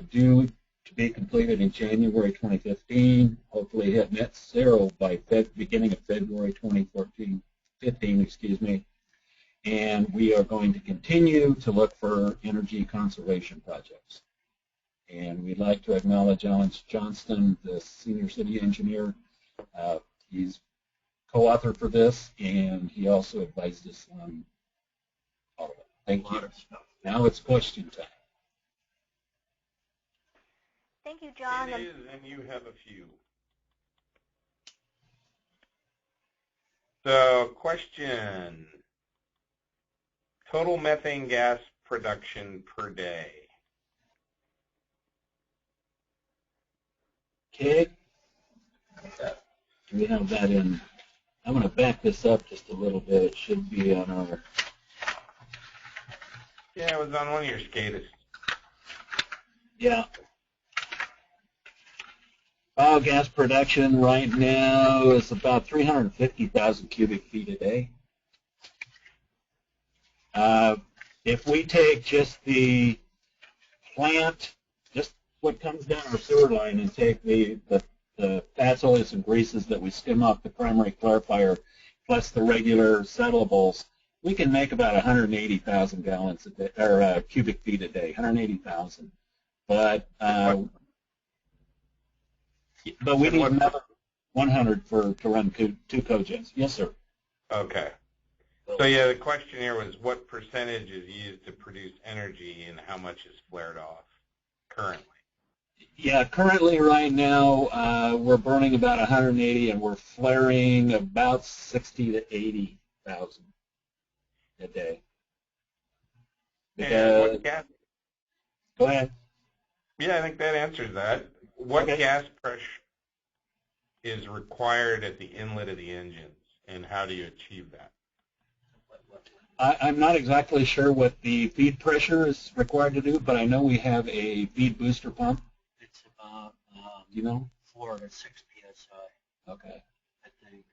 due to be completed in January 2015, hopefully hit net zero by beginning of February 2015, excuse me. And we are going to continue to look for energy conservation projects. And we'd like to acknowledge Alan Johnston, the senior city engineer. He's co-author for this, and he also advised us on all of it. Thank you. Now it's question time.
Thank you, John.
It is, and you have a few. So, question. Total methane gas production per day.
Okay. we have that in? I'm going to back this up just a little bit. It should be on our.
Yeah, it was on one of your SCADAs.
Yeah. Biogas production right now is about 350,000 cubic feet a day. If we take just the plant, just what comes down our sewer line, and take the fats, oils, and greases that we skim off the primary clarifier, plus the regular settlables, we can make about 180,000 gallons a day, or cubic feet a day, 180,000. But we need another 100 to run two cogens. Yes, sir.
Okay. So yeah, the question here was what percentage is used to produce energy and how much is flared off currently?
Yeah, currently right now we're burning about 180 and we're flaring about 60 to 80,000 a day.
And what gas?
Go ahead.
Yeah, I think that answers that. What gas pressure is required at the inlet of the engines, and how do you achieve that?
I'm not exactly sure what the feed pressure is required to do, but I know we have a feed booster pump.
It's about,
you know?
4 to 6 psi.
Okay.
I think.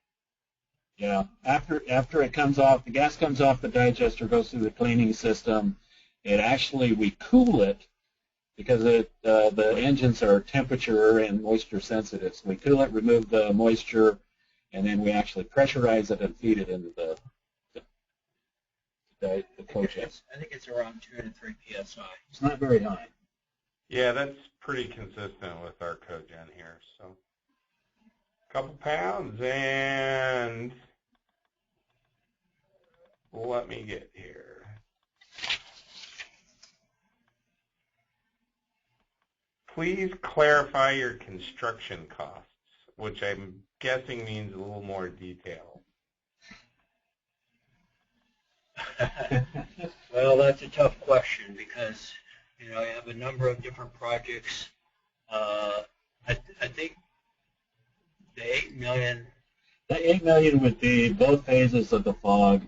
Yeah. After it comes off, the gas comes off the digester, goes through the cleaning system. It actually, we cool it because the engines are temperature and moisture sensitive. So we cool it, remove the moisture, and then we actually pressurize it and feed it into the cogens.
I think it's around 2 to 3 psi.
It's not very high.
Yeah, that's pretty consistent with our cogen here. So a couple pounds, and let me get here. Please clarify your construction costs, which I'm guessing means a little more detail.
Well, that's a tough question because, you know, I have a number of different projects. I think the $8 million.
The $8 million would be both phases of the FOG.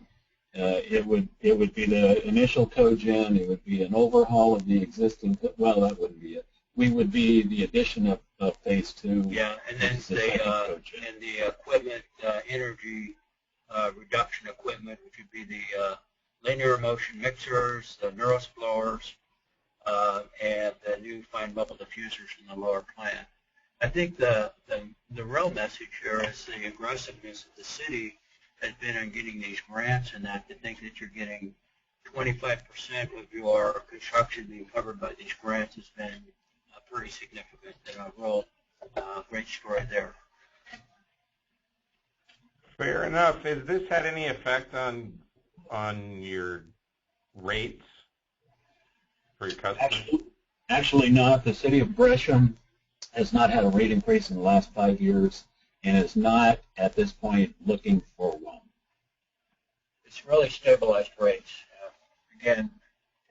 It would be the initial cogen. It would be an overhaul of the existing. Well, that wouldn't be it. We would be the addition of phase 2.
Yeah, and then the equipment, energy reduction equipment, which would be the linear motion mixers, the Neuros blowers, and the new fine bubble diffusers in the lower plant. I think the real message here is the aggressiveness of the city has been on getting these grants, and that to think that you're getting 25% of your construction being covered by these grants has been pretty significant, and a real great story there.
Fair enough. Has this had any effect on your rates for your customers?
Actually not. The City of Gresham has not had a rate increase in the last 5 years and is not, at this point, looking for one.
It's really stabilized rates. Again,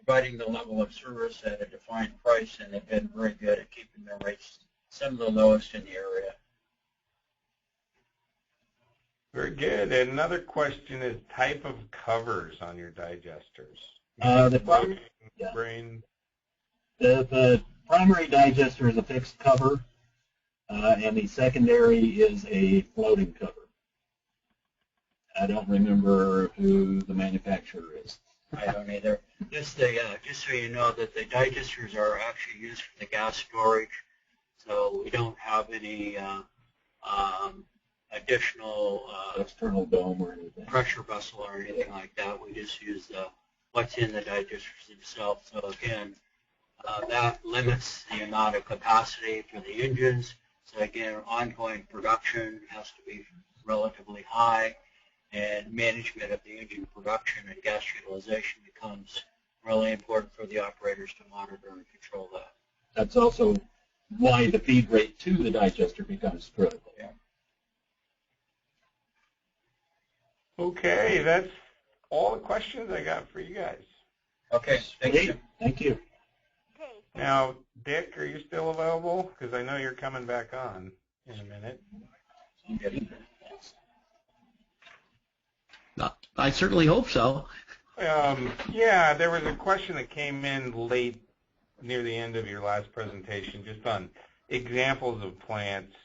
providing the level of service at a defined price, and they've been very good at keeping their rates some of the lowest in the area.
Very good. And another question is type of covers on your digesters.
The primary digester is a fixed cover, and the secondary is a floating cover. I don't remember who the manufacturer is.
I don't either. Just so you know that the digesters are actually used for the gas storage, so we don't have any additional
external dome or anything,
pressure vessel or anything like that. We just use what's in the digesters themselves. So again, that limits the amount of capacity for the engines. So again, ongoing production has to be relatively high, and management of the engine production and gas utilization becomes really important for the operators to monitor and control that.
That's also why the feed rate to the digester becomes critical.
Yeah.
Okay, that's all the questions I got for you guys.
Okay, thank you.
Thank you.
Okay.
Now, Dick, are you still available? Because I know you're coming back on in a minute.
in getting there.
I certainly hope so.
Yeah, there was a question that came in late, near the end of your last presentation, just on examples of plants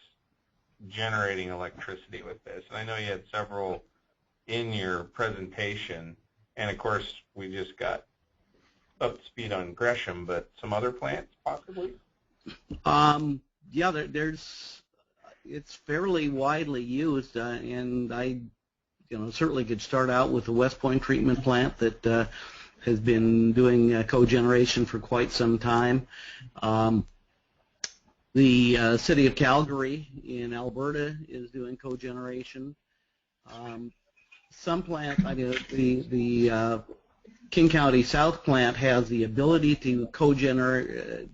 generating electricity with this. And I know you had several in your presentation, and of course we just got up to speed on Gresham, but some other plants possibly?
Yeah, it's fairly widely used, and I certainly could start out with the West Point Treatment Plant that has been doing cogeneration for quite some time. The City of Calgary in Alberta is doing cogeneration. Some plants, I mean, the King County South plant has the ability to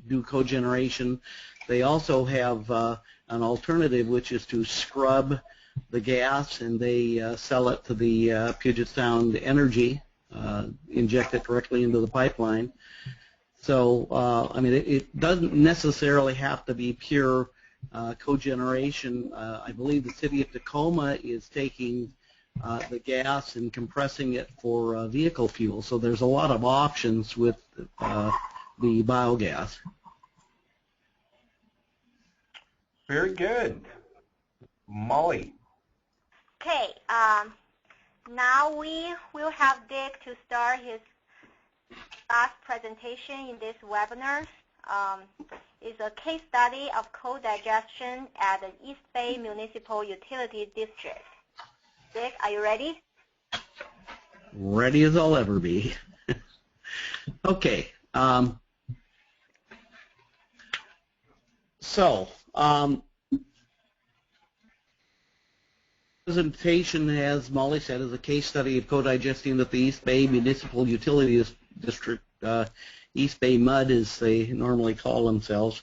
do cogeneration. They also have an alternative, which is to scrub the gas, and they sell it to the Puget Sound Energy, inject it directly into the pipeline. So, I mean, it doesn't necessarily have to be pure cogeneration. I believe the city of Tacoma is taking the gas and compressing it for vehicle fuel. So there's a lot of options with the biogas.
Very good. Molly.
Okay, now we will have Dick to start his last presentation in this webinar. It's a case study of co-digestion at the East Bay Municipal Utility District. Dick, are you ready?
Ready as I'll ever be. Okay. Presentation, as Molly said, is a case study of co-digesting at the East Bay Municipal Utility District, East Bay MUD as they normally call themselves.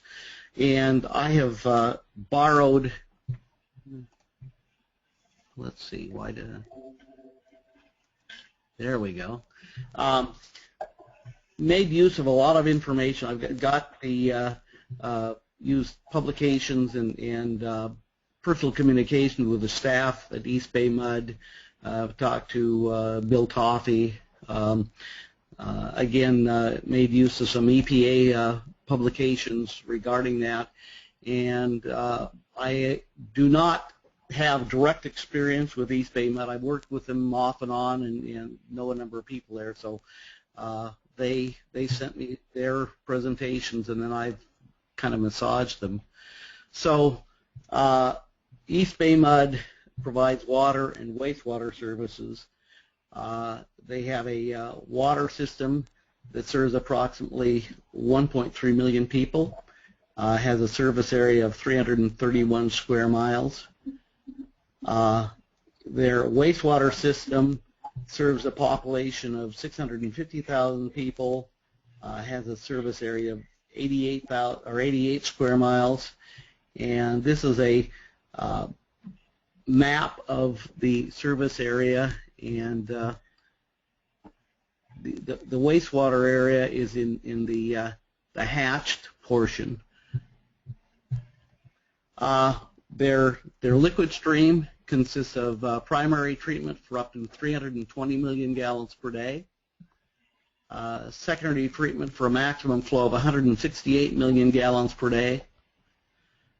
And I have borrowed, let's see, why did I, there we go. Made use of a lot of information. I've got the used publications and personal communication with the staff at East Bay MUD. I've talked to Bill Toffee. Again, made use of some EPA publications regarding that. And I do not have direct experience with East Bay MUD. I've worked with them off and on and know a number of people there. So they sent me their presentations, and then I've kind of massaged them. So East Bay MUD provides water and wastewater services. They have a water system that serves approximately 1.3 million people, has a service area of 331 square miles. Their wastewater system serves a population of 650,000 people, has a service area of 88 square miles, and this is a map of the service area, and the wastewater area is in the hatched portion. Their liquid stream consists of primary treatment for up to 320 million gallons per day, secondary treatment for a maximum flow of 168 million gallons per day.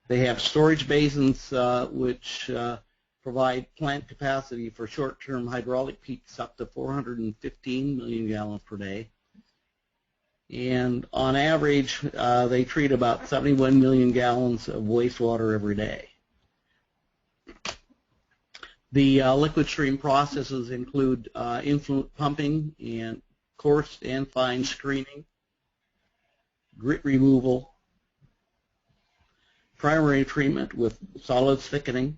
They have storage basins which provide plant capacity for short-term hydraulic peaks up to 415 million gallons per day. And on average, they treat about 71 million gallons of wastewater every day. The liquid stream processes include influent pumping and coarse and fine screening, grit removal, primary treatment with solids thickening,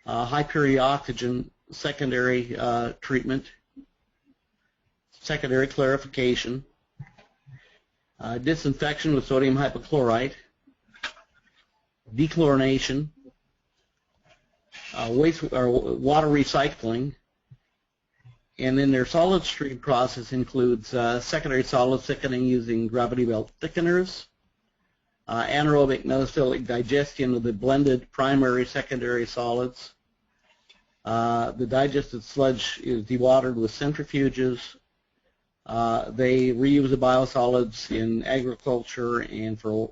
high purity oxygen secondary treatment, secondary clarification, disinfection with sodium hypochlorite, dechlorination, water recycling, and then their solid stream process includes secondary solid thickening using gravity belt thickeners, anaerobic mesophilic digestion of the blended primary secondary solids. The digested sludge is dewatered with centrifuges. They reuse the biosolids in agriculture and for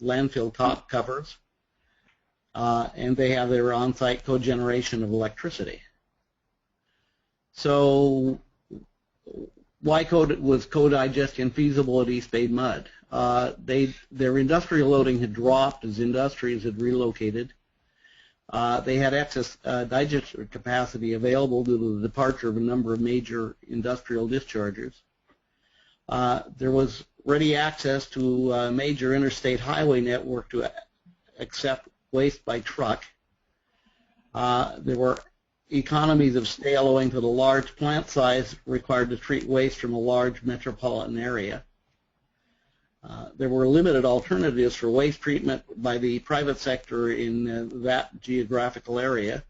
landfill top covers. And they have their on-site cogeneration of electricity. So why was co-digestion feasible at East Bay Mud? Their industrial loading had dropped as industries had relocated. They had excess digester capacity available due to the departure of a number of major industrial dischargers. There was ready access to a major interstate highway network to accept waste by truck. There were economies of scale owing to the large plant size required to treat waste from a large metropolitan area. There were limited alternatives for waste treatment by the private sector in that geographical area.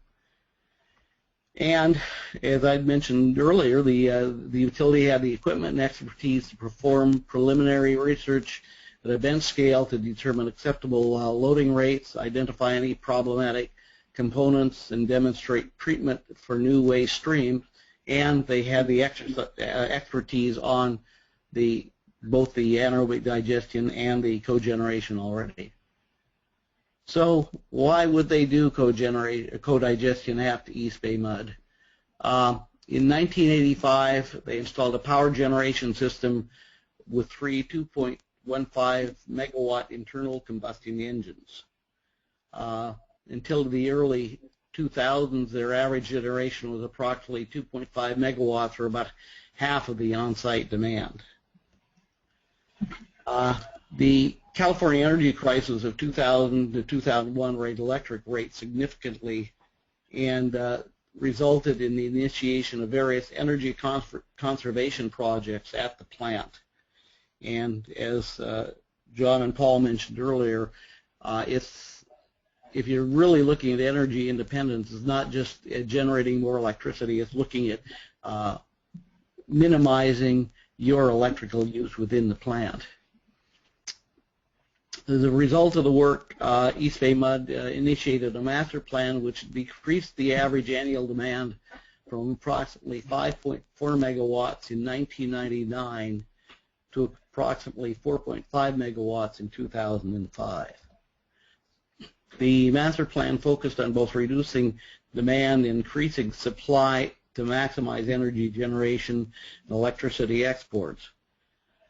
And as I mentioned earlier, the utility had the equipment and expertise to perform preliminary research at a bench scale to determine acceptable loading rates, identify any problematic components, and demonstrate treatment for new waste streams. And they had the expertise on both the anaerobic digestion and the cogeneration already. So why would they do co-digestion at East Bay Mud? In 1985, they installed a power generation system with three 2.15 megawatt internal combustion engines. Until the early 2000s, their average generation was approximately 2.5 megawatts, or about half of the on-site demand. The California energy crisis of 2000 to 2001 raised electric rates significantly and resulted in the initiation of various energy conservation projects at the plant. And as John and Paul mentioned earlier, if you're really looking at energy independence, it's not just generating more electricity, it's looking at minimizing your electrical use within the plant. As a result of the work, East Bay Mud initiated a master plan which decreased the average annual demand from approximately 5.4 megawatts in 1999 to approximately 4.5 megawatts in 2005. The master plan focused on both reducing demand and increasing supply to maximize energy generation and electricity exports.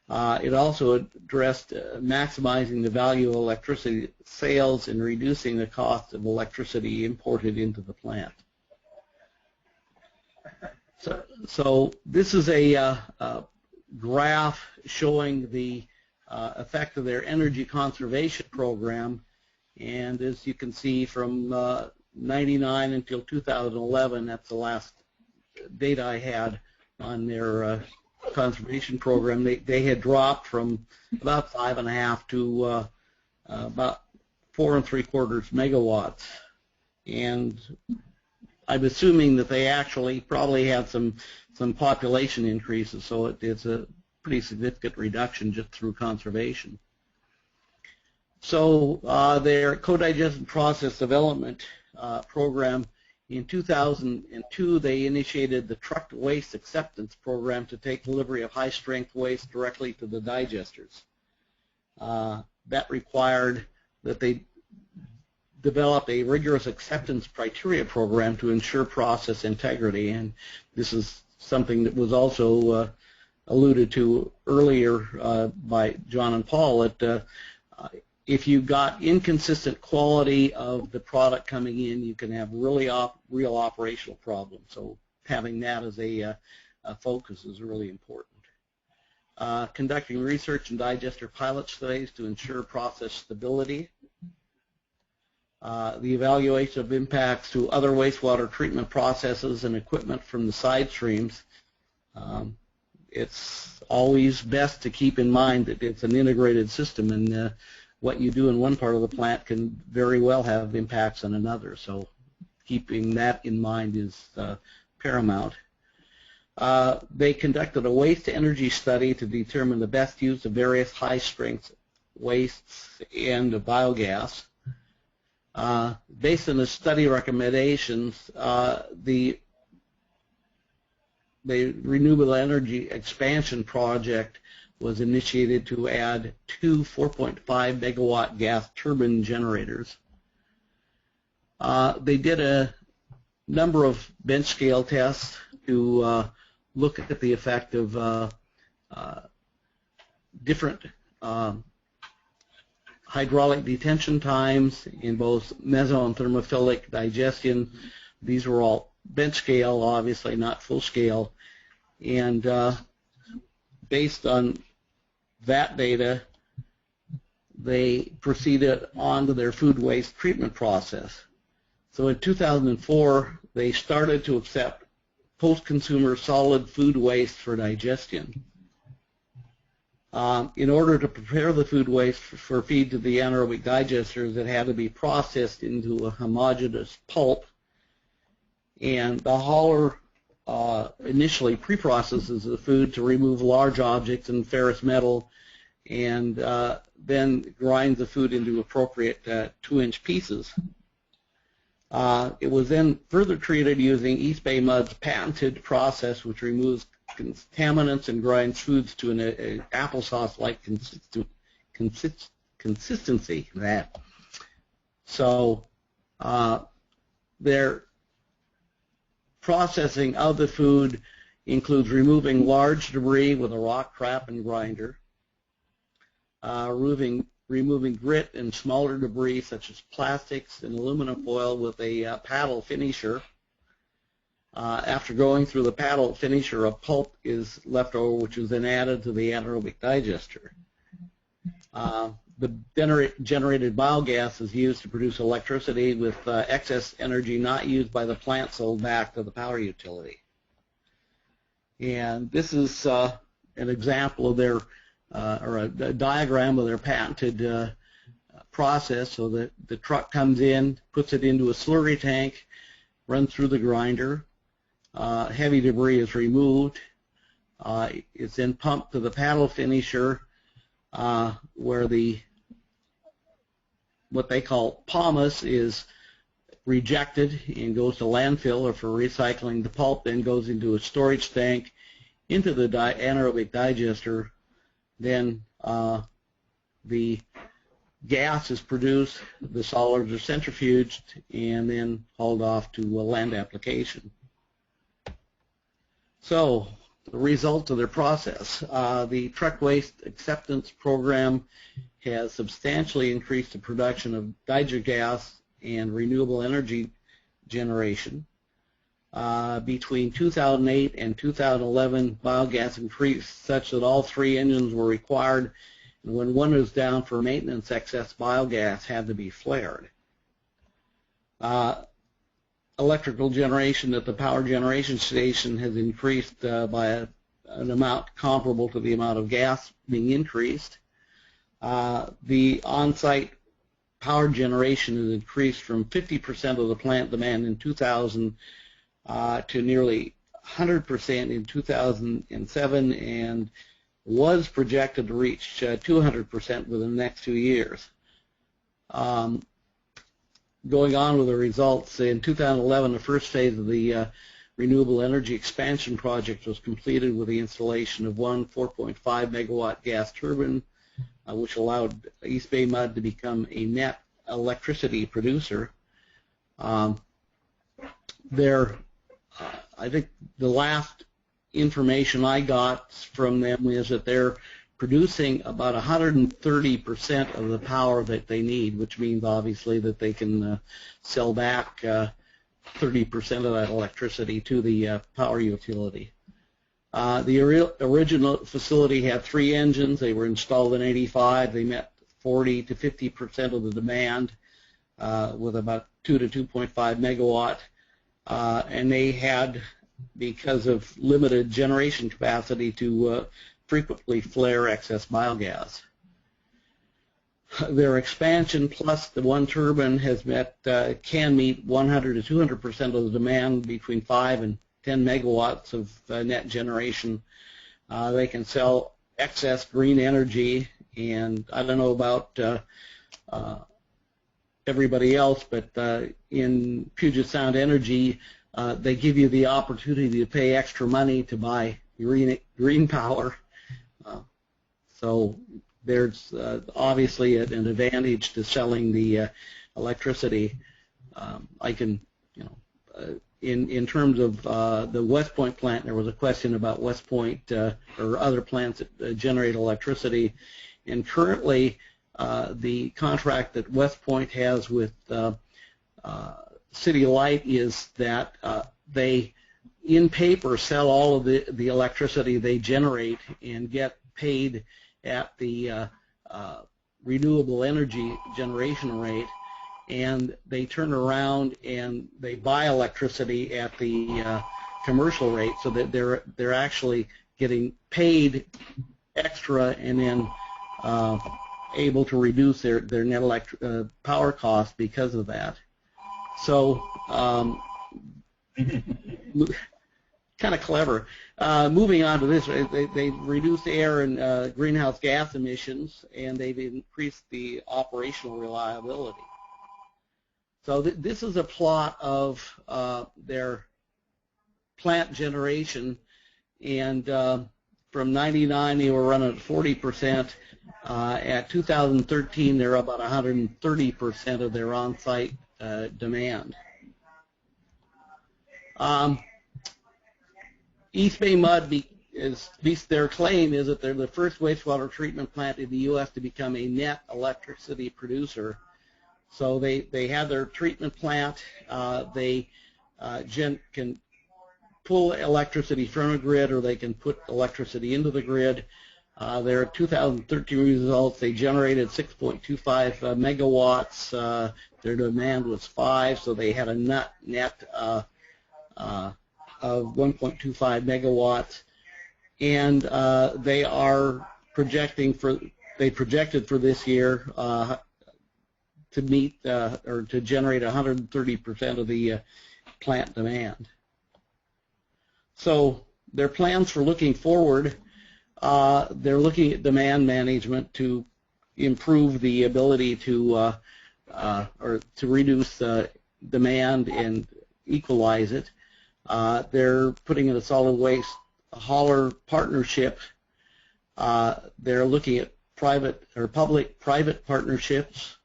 It also addressed maximizing the value of electricity sales and reducing the cost of electricity imported into the plant. So this is a graph showing the effect of their energy conservation program, and as you can see from 99 until 2011, that's the last data I had on their conservation program. They had dropped from about 5.5 to about 4 3/4 megawatts, and I'm assuming that they actually probably had some population increases, so it's a pretty significant reduction just through conservation. So their co-digestion process development program, in 2002, they initiated the trucked waste acceptance program to take delivery of high-strength waste directly to the digesters. That required that they develop a rigorous acceptance criteria program to ensure process integrity, and this is something that was also alluded to earlier by John and Paul, that if you got inconsistent quality of the product coming in, you can have real operational problems. So having that as a focus is really important. Conducting research and digester pilot studies to ensure process stability. The evaluation of impacts to other wastewater treatment processes and equipment from the side streams. It's always best to keep in mind that it's an integrated system, and what you do in one part of the plant can very well have impacts on another. So keeping that in mind is paramount. They conducted a waste-to-energy study to determine the best use of various high-strength wastes and biogas. Based on the study recommendations, the renewable energy expansion project was initiated to add 2 4.5 megawatt gas turbine generators. They did a number of bench scale tests to look at the effect of different hydraulic detention times in both meso and thermophilic digestion. These were all bench scale, obviously not full scale, and based on that data, they proceeded on to their food waste treatment process. So in 2004, they started to accept post-consumer solid food waste for digestion. In order to prepare the food waste for feed to the anaerobic digesters, it had to be processed into a homogeneous pulp, and the hauler initially pre-processes the food to remove large objects and ferrous metal, and then grinds the food into appropriate 2-inch pieces. It was then further treated using East Bay Mud's patented process, which removes contaminants and grinds foods to an applesauce-like consistency. So their processing of the food includes removing large debris with a rock trap and grinder, removing grit and smaller debris such as plastics and aluminum foil with a paddle finisher. After going through the paddle finisher, a pulp is left over, which is then added to the anaerobic digester. The generated biogas is used to produce electricity, with excess energy not used by the plant sold back to the power utility. And this is an example of their, or a diagram of their patented process. So that the truck comes in, puts it into a slurry tank, runs through the grinder. Heavy debris is removed. It's then pumped to the paddle finisher, where what they call pomace is rejected and goes to landfill or for recycling. The pulp then goes into a storage tank, into the anaerobic digester. Then the gas is produced, the solids are centrifuged, and then hauled off to a land application. So the result of their process, the truck waste acceptance program has substantially increased the production of digesgas and renewable energy generation. Between 2008 and 2011, biogas increased such that all 3 engines were required, and when one was down for maintenance, excess biogas had to be flared. Electrical generation at the power generation station has increased by an amount comparable to the amount of gas being increased. The on-site power generation has increased from 50% of the plant demand in 2000 to nearly 100% in 2007, and was projected to reach 200% within the next 2 years. Going on with the results, in 2011, the first phase of the renewable energy expansion project was completed with the installation of one 4.5 megawatt gas turbine, which allowed East Bay Mud to become a net electricity producer. I think the last information I got from them is that they're producing about 130% of the power that they need, which means obviously that they can sell back 30% of that electricity to the power utility. The original facility had 3 engines. They were installed in '85. They met 40 to 50% of the demand with about 2 to 2.5 megawatt, and they had, because of limited generation capacity, to frequently flare excess biogas. Their expansion plus the one turbine can meet 100 to 200% of the demand between 5 and 10 megawatts of net generation. They can sell excess green energy, and I don't know about everybody else, but in Puget Sound Energy, they give you the opportunity to pay extra money to buy green power. So there's obviously an advantage to selling the electricity. I can, in terms of the West Point plant, there was a question about West Point or other plants that generate electricity, and currently the contract that West Point has with City Light is that they, in paper, sell all of the electricity they generate and get paid at the renewable energy generation rate, and they turn around and they buy electricity at the commercial rate, so that they're actually getting paid extra and then able to reduce their net power cost because of that. So kind of clever. Moving on to this, they've reduced air and greenhouse gas emissions, and they've increased the operational reliability. So this is a plot of their plant generation, and from 99 they were running at 40%. At 2013 they're about 130% of their on-site demand. East Bay Mud, at least their claim is that they're the first wastewater treatment plant in the U.S. to become a net electricity producer. So they have their treatment plant. They can pull electricity from a grid, or they can put electricity into the grid. Their 2013 results, they generated 6.25 megawatts. Their demand was 5, so they had a net of 1.25 megawatts, and they are projected for this year to meet or to generate 130% of the plant demand. So their plans for looking forward, they're looking at demand management to improve the ability to or to reduce demand and equalize it. They're putting in a solid waste hauler partnership. They're looking at private or public-private partnerships.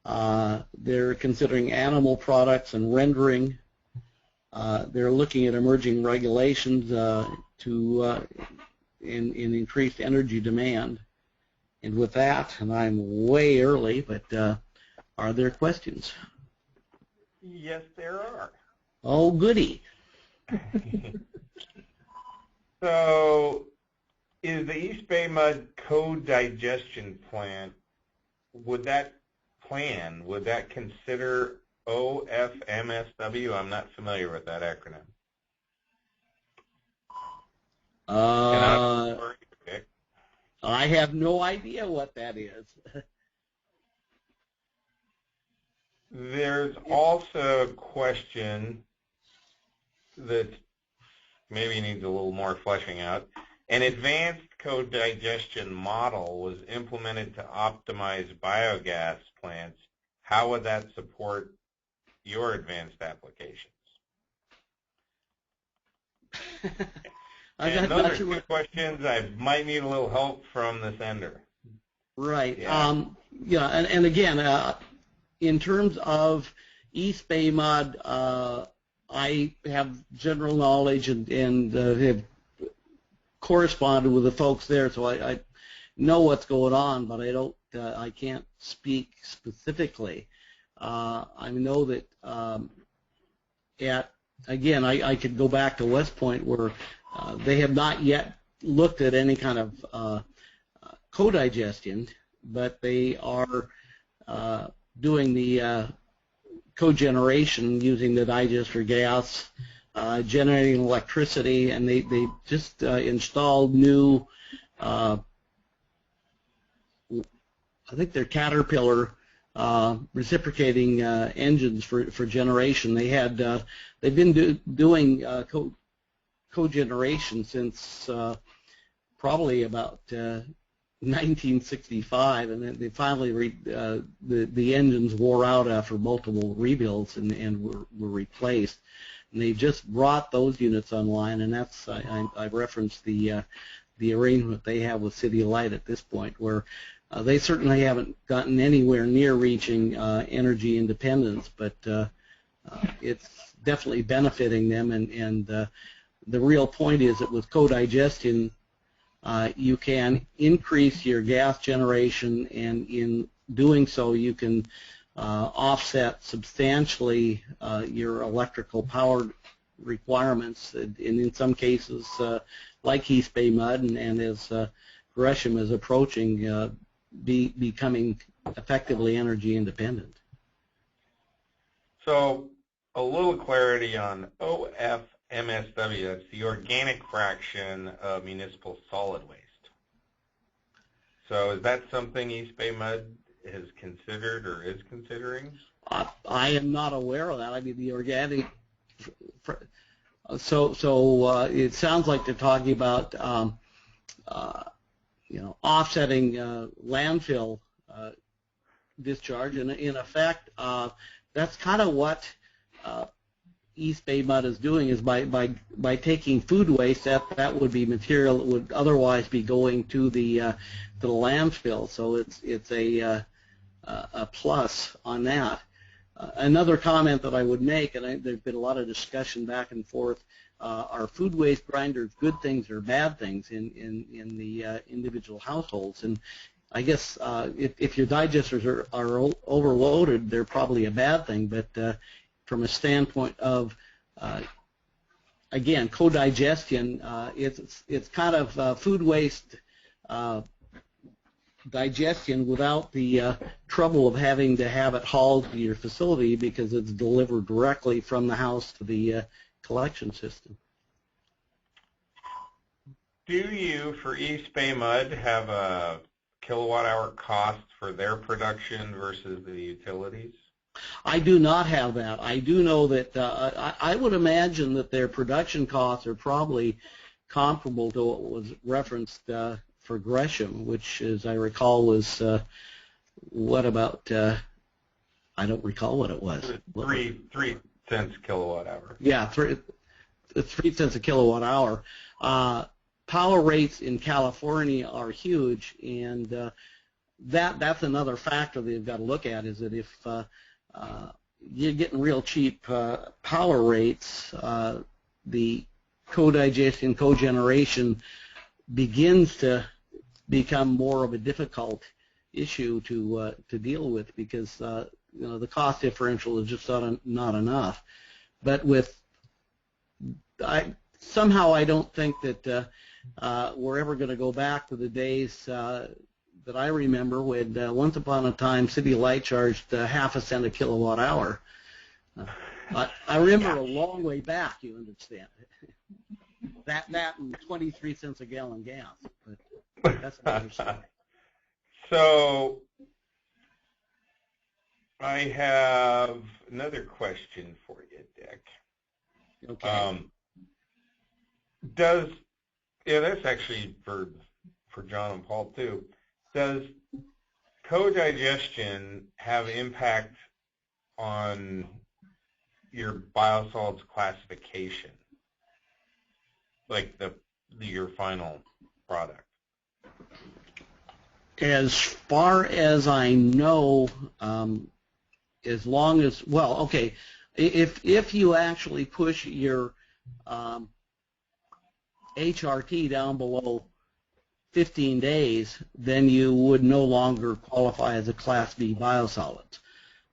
They're considering animal products and rendering. They're looking at emerging regulations to in increased energy demand. And with that, and I'm way early, but are there questions?
Yes, there are.
Oh, goody.
So, is the East Bay Mud Co-digestion plant, would that consider OFMSW? I'm not familiar with that acronym.
I have no idea what that is.
There's also a question that maybe needs a little more fleshing out. An advanced co-digestion model was implemented to optimize biogas plants. How would that support your advanced applications? And those are two questions. I might need a little help from the sender.
Right.
Yeah.
Yeah, and again, in terms of East Bay Mud, I have general knowledge and have corresponded with the folks there, so I know what's going on, but I can't speak specifically. I know that I could go back to West Point where they have not yet looked at any kind of co-digestion, but they are doing the cogeneration using the digester gas, generating electricity, and they just installed new, I think they're Caterpillar reciprocating engines for generation. They've been doing cogeneration since probably about 1965, and then they finally the engines wore out after multiple rebuilds and were replaced. And they just brought those units online, and that's I referenced the arrangement they have with City Light at this point, where they certainly haven't gotten anywhere near reaching energy independence, but it's definitely benefiting them. And the real point is that with co-digestion, you can increase your gas generation, and in doing so, you can offset substantially your electrical power requirements, and in some cases, like East Bay Mud, and as Gresham is approaching, becoming effectively energy independent.
So a little clarity on OFMSW, that's the organic fraction of municipal solid waste. So is that something East Bay Mud has considered or is considering?
I am not aware of that. I mean, the organic, so it sounds like they're talking about offsetting landfill discharge, and in effect, that's kind of what East Bay Mud is doing, is by taking food waste that would be material that would otherwise be going to the landfill. So it's a plus on that. Another comment that I would make, and there's been a lot of discussion back and forth, are food waste grinders good things or bad things in the individual households? And I guess if your digesters are overloaded, they're probably a bad thing. But from a standpoint of, again, co-digestion, it's kind of food waste digestion without the trouble of having to have it hauled to your facility, because it's delivered directly from the house to the collection system.
Do you, for East Bay Mud, have a kilowatt-hour cost for their production versus the utilities?
I do not have that. I do know that I would imagine that their production costs are probably comparable to what was referenced for Gresham, which, as I recall, was what about? I don't recall what it was.
3 cents kilowatt hour.
Yeah, 3 cents a kilowatt hour. Power rates in California are huge, and that's another factor that you've got to look at, is that if you're getting real cheap power rates, the co-digestion, cogeneration begins to become more of a difficult issue to deal with, because the cost differential is just not enough. But somehow I don't think that we're ever going to go back to the days that I remember when once upon a time City Light charged half a cent a kilowatt hour. I remember a long way back, you understand. that and 23 cents a gallon gas. But that's another story.
So I have another question for you, Dick.
Okay.
That's actually for John and Paul too. Does co-digestion have impact on your biosolids classification, like your final product?
As far as I know, as long as, well, okay, if you actually push your HRT down below 15 days, then you would no longer qualify as a Class B biosolids.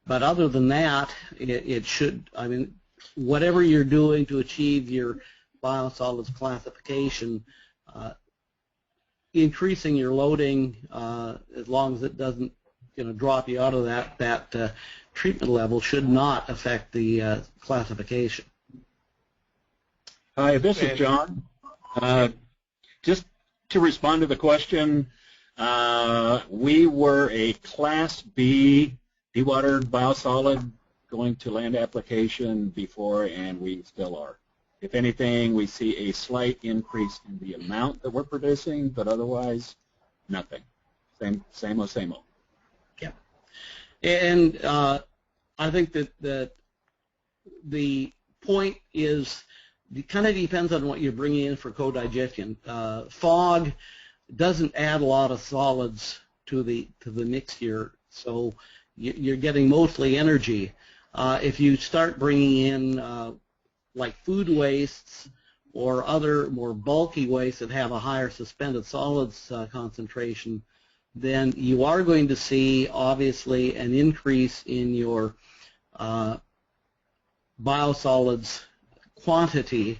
But other than that, it should, I mean, whatever you're doing to achieve your biosolids classification, increasing your loading, as long as it doesn't, drop you out of that treatment level, should not affect the classification.
Hi, this is John. Just to respond to the question, we were a Class B dewatered biosolid going to land application before, and we still are. If anything, we see a slight increase in the amount that we're producing, but otherwise, nothing. Same old, same old.
Yeah. And I think that the point is, it kind of depends on what you're bringing in for co-digestion. Fog doesn't add a lot of solids to the mixture, so you're getting mostly energy. If you start bringing in like food wastes or other more bulky wastes that have a higher suspended solids concentration, then you are going to see obviously an increase in your biosolids quantity,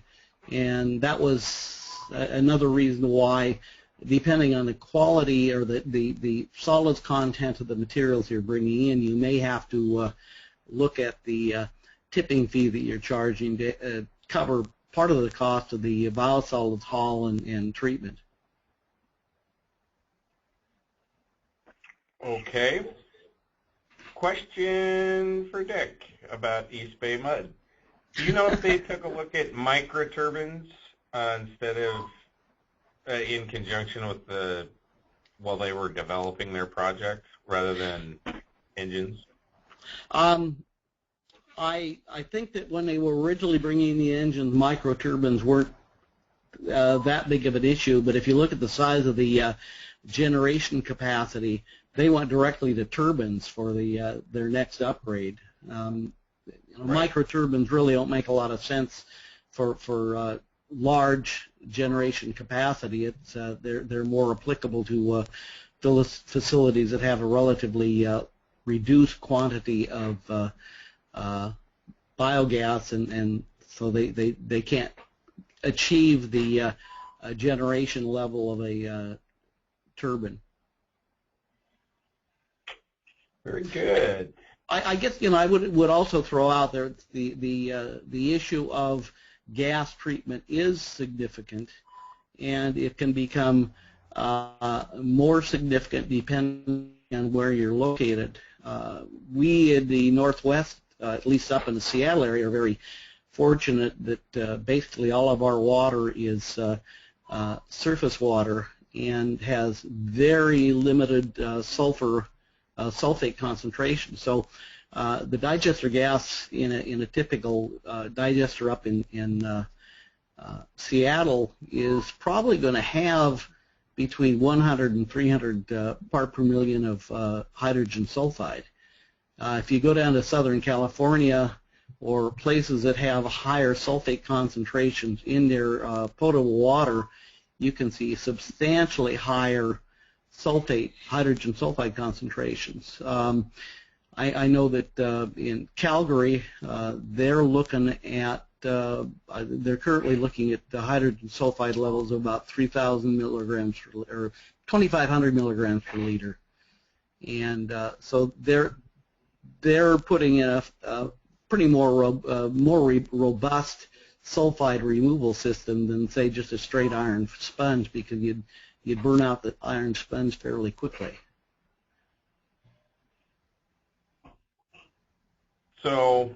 and that was another reason why, depending on the quality or the solids content of the materials you're bringing in, you may have to look at the tipping fee that you're charging to cover part of the cost of the biosolids haul and treatment.
Okay. Question for Dick about East Bay mud. Do you know if they took a look at microturbines instead of in conjunction with while they were developing their project rather than engines?
I think that when they were originally bringing the engines, microturbines weren't that big of an issue, but if you look at the size of the generation capacity, they went directly to turbines for their next upgrade.
Right.
Microturbines really don't make a lot of sense for large generation capacity. It's they're more applicable to facilities that have a relatively reduced quantity of biogas, and so they can't achieve the generation level of a turbine.
Very good.
I guess I would also throw out there the issue of gas treatment is significant, and it can become more significant depending on where you're located. We in the Northwest, at least up in the Seattle area, are very fortunate that basically all of our water is surface water and has very limited sulfate concentration. So the digester gas in a typical digester up in Seattle is probably going to have between 100 and 300 part per million of hydrogen sulfide. If you go down to Southern California or places that have higher sulfate concentrations in their potable water, you can see substantially higher hydrogen sulfide concentrations. I know that in Calgary, they're currently looking at the hydrogen sulfide levels of about 3,000 milligrams or 2,500 milligrams per liter, and so they're putting in a pretty more robust sulfide removal system than, say, just a straight iron sponge, because you'd burn out the iron sponge fairly quickly.
So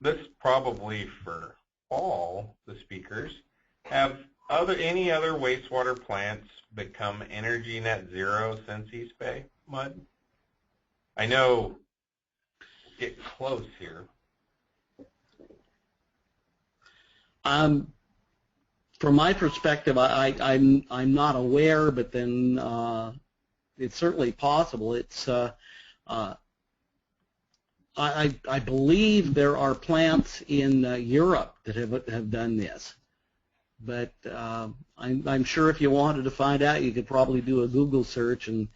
this is probably for all the speakers. Have any other wastewater plants become energy net zero since East Bay mud? I know get close here.
From my perspective, I'm not aware, but then it's certainly possible. It's I believe there are plants in Europe that have done this, but I'm sure if you wanted to find out, you could probably do a Google search and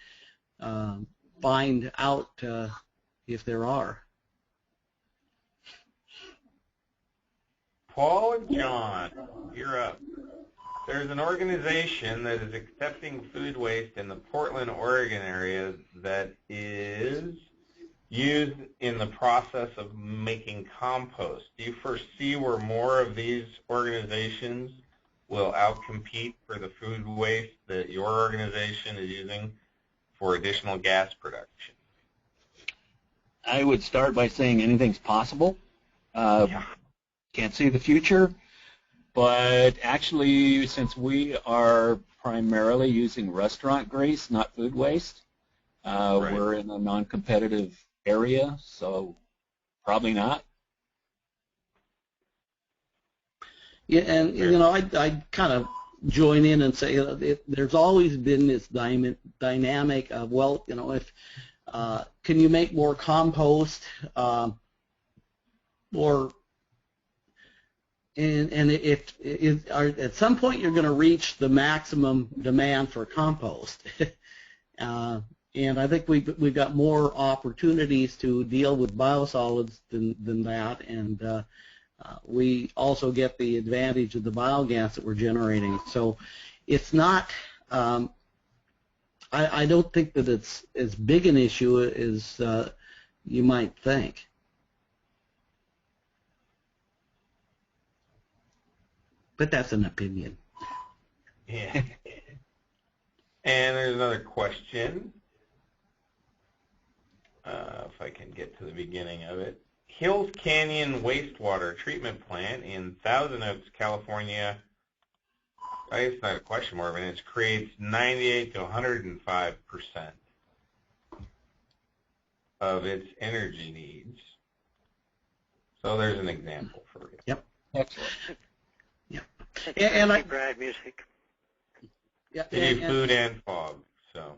find out if there are.
Paul and John, you're up. There's an organization that is accepting food waste in the Portland, Oregon area that is used in the process of making compost. Do you foresee where more of these organizations will outcompete for the food waste that your organization is using for additional gas production?
I would start by saying anything's possible. Can't see the future, But actually, since we are primarily using restaurant grease, not food waste,
Right.
we're in a non-competitive area, so probably not.
Yeah, and you know, I kind of join in and say there's always been this dynamic of, well, you know, if can you make more compost, or and if at some point you're going to reach the maximum demand for compost, and I think we've got more opportunities to deal with biosolids than that, and we also get the advantage of the biogas that we're generating. So it's not, I don't think that it's as big an issue as you might think. But that's an opinion.
Yeah. And there's another question, if I can get to the beginning of it. Hills Canyon Wastewater Treatment Plant in Thousand Oaks, California, I guess it's not a question more, but it creates 98 to 105% of its energy needs. So there's an example for you.
Yep.
Excellent.
Yep.
And I Brad music.
Yeah.
Food and fog. So.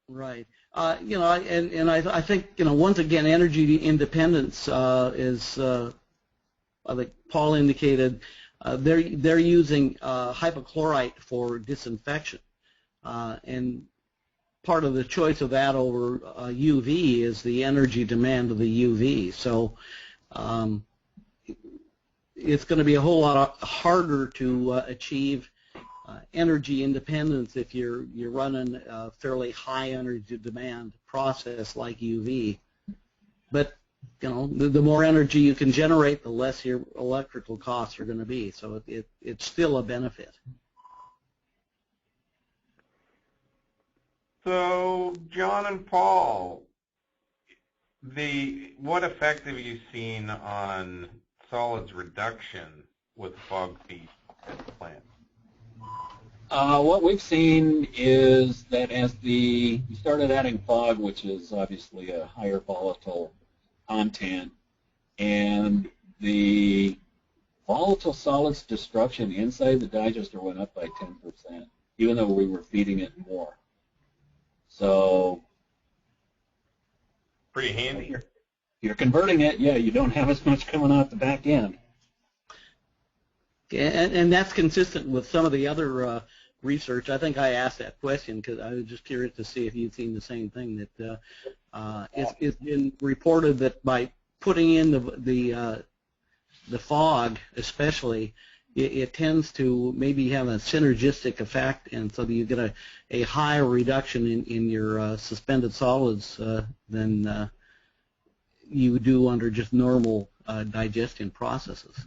Right. You know, and I think, you know, once again, energy independence is, I think Paul indicated, they're using hypochlorite for disinfection, and part of the choice of that over UV is the energy demand of the UV. So it's going to be a whole lot harder to achieve energy independence if you're running a fairly high energy demand process like UV. But you know, the more energy you can generate, the less your electrical costs are going to be. So it's still a benefit.
So John and Paul, what effect have you seen on solids reduction with fog feed at the plant?
What we've seen is that as we started adding fog, which is obviously a higher volatile content, and the volatile solids destruction inside the digester went up by 10%, even though we were feeding it more. So
pretty handy.
You're converting it, yeah, you don't have as much coming out the back end.
And that's consistent with some of the other research. I think I asked that question because I was just curious to see if you'd seen the same thing. That it's been reported that by putting in the fog, especially, it tends to maybe have a synergistic effect, and so that you get a higher reduction in your suspended solids than you do under just normal digestion processes.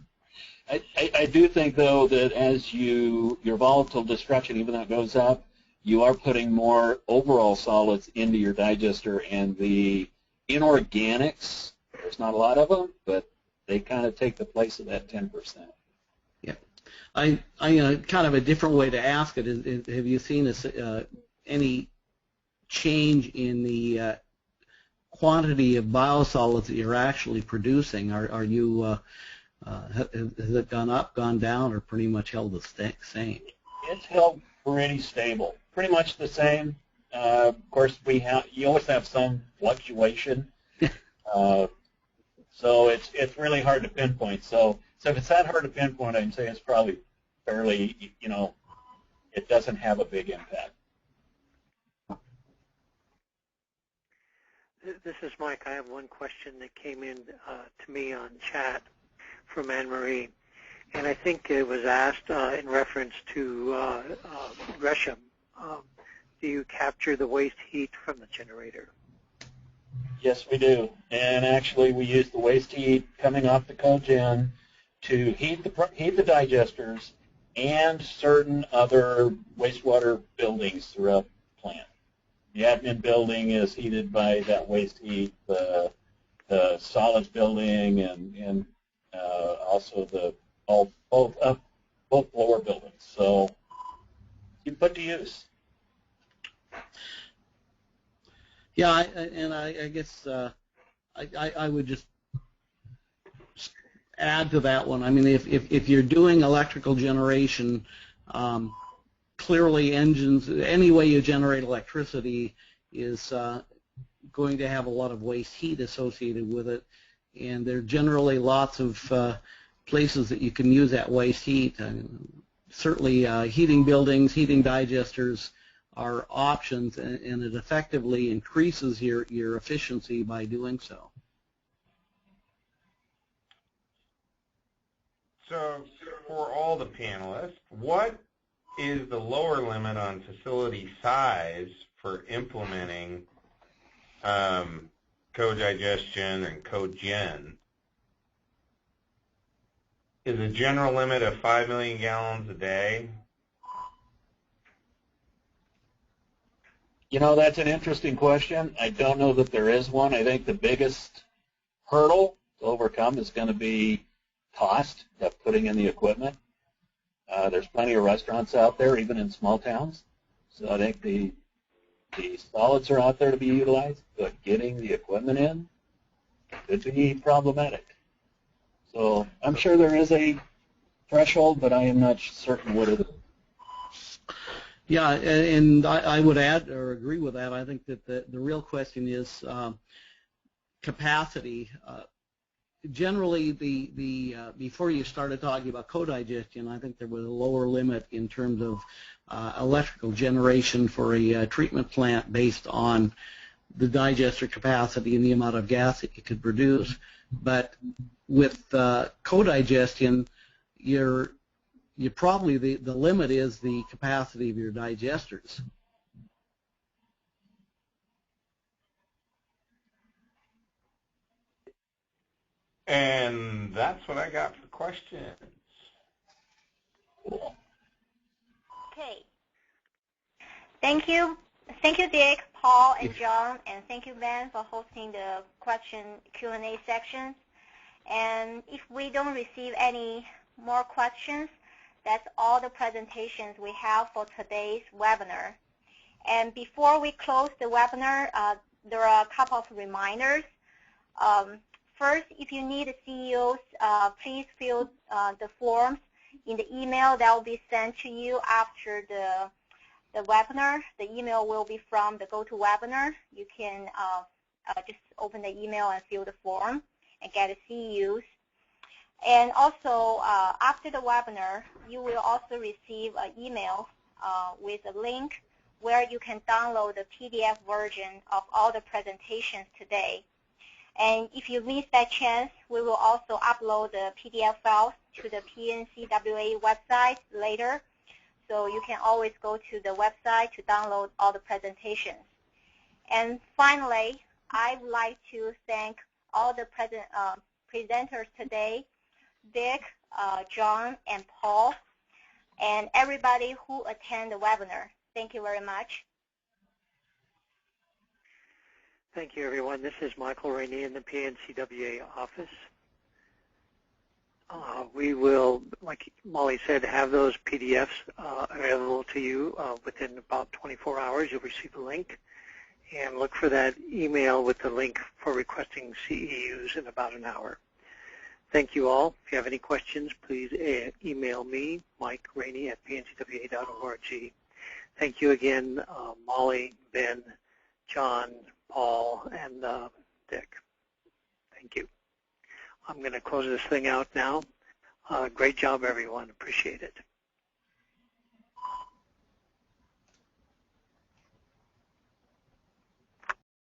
I do think, though, that as your volatile destruction, even though it goes up, you are putting more overall solids into your digester, and the inorganics, there's not a lot of them, but they kind of take the place of that 10%.
Yeah. I kind of a different way to ask it is have you seen any change in the quantity of biosolids that you're actually producing? Are you has it gone up, gone down, or pretty much held the same?
It's held pretty stable, pretty much the same. Of course, you always have some fluctuation, so it's really hard to pinpoint. So if it's that hard to pinpoint, I can say it's probably fairly, you know, it doesn't have a big impact.
This is Mike. I have one question that came in to me on chat from Anne-Marie, and I think it was asked in reference to Gresham. Do you capture the waste heat from the generator?
Yes, we do, and actually we use the waste heat coming off the cogen to heat the digesters and certain other wastewater buildings throughout the plant. The admin building is heated by that waste heat, the solids building, and also both both lower buildings. So you put to use.
Yeah, I guess I would just add to that one. I mean, if you're doing electrical generation, clearly engines, any way you generate electricity is going to have a lot of waste heat associated with it, and there are generally lots of places that you can use that waste heat. Certainly heating buildings, heating digesters are options, and it effectively increases your efficiency by doing so.
So for all the panelists, what is the lower limit on facility size for implementing co-digestion and cogen? Is a general limit of 5 million gallons a day?
You know, that's an interesting question. I don't know that there is one. I think the biggest hurdle to overcome is going to be cost of putting in the equipment. There's plenty of restaurants out there, even in small towns. So I think the solids are out there to be utilized, but getting the equipment in could be problematic. So I'm sure there is a threshold, but I am not certain what it is.
Yeah, and I would add or agree with that. I think that the real question is capacity. Generally, before you started talking about co-digestion, I think there was a lower limit in terms of electrical generation for a treatment plant based on the digester capacity and the amount of gas that you could produce. But with co-digestion, you probably the limit is the capacity of your digesters.
And that's what I got for questions.
Okay. Thank you, Dick, Paul, and John, and thank you, Ben, for hosting the question Q&A section. And if we don't receive any more questions, that's all the presentations we have for today's webinar. And before we close the webinar, there are a couple of reminders. First, if you need CEOs, please fill the forms in the email that will be sent to you after the webinar. The email will be from the GoToWebinar. You can just open the email and fill the form and get a CEOs. And also, after the webinar, you will also receive an email with a link where you can download the PDF version of all the presentations today. And if you miss that chance, we will also upload the PDF files to the PNCWA website later. So you can always go to the website to download all the presentations. And finally, I'd like to thank all the presenters today, Dick, John, and Paul, and everybody who attend the webinar. Thank you very much.
Thank you, everyone. This is Michael Rainey in the PNCWA office. We will, like Molly said, have those PDFs available to you within about 24 hours. You'll receive a link. And look for that email with the link for requesting CEUs in about an hour. Thank you all. If you have any questions, please email me, Mike Rainey at pncwa.org. Thank you again, Molly, Ben, John, Paul, and Dick. Thank you. I'm going to close this thing out now. Great job, everyone. Appreciate it.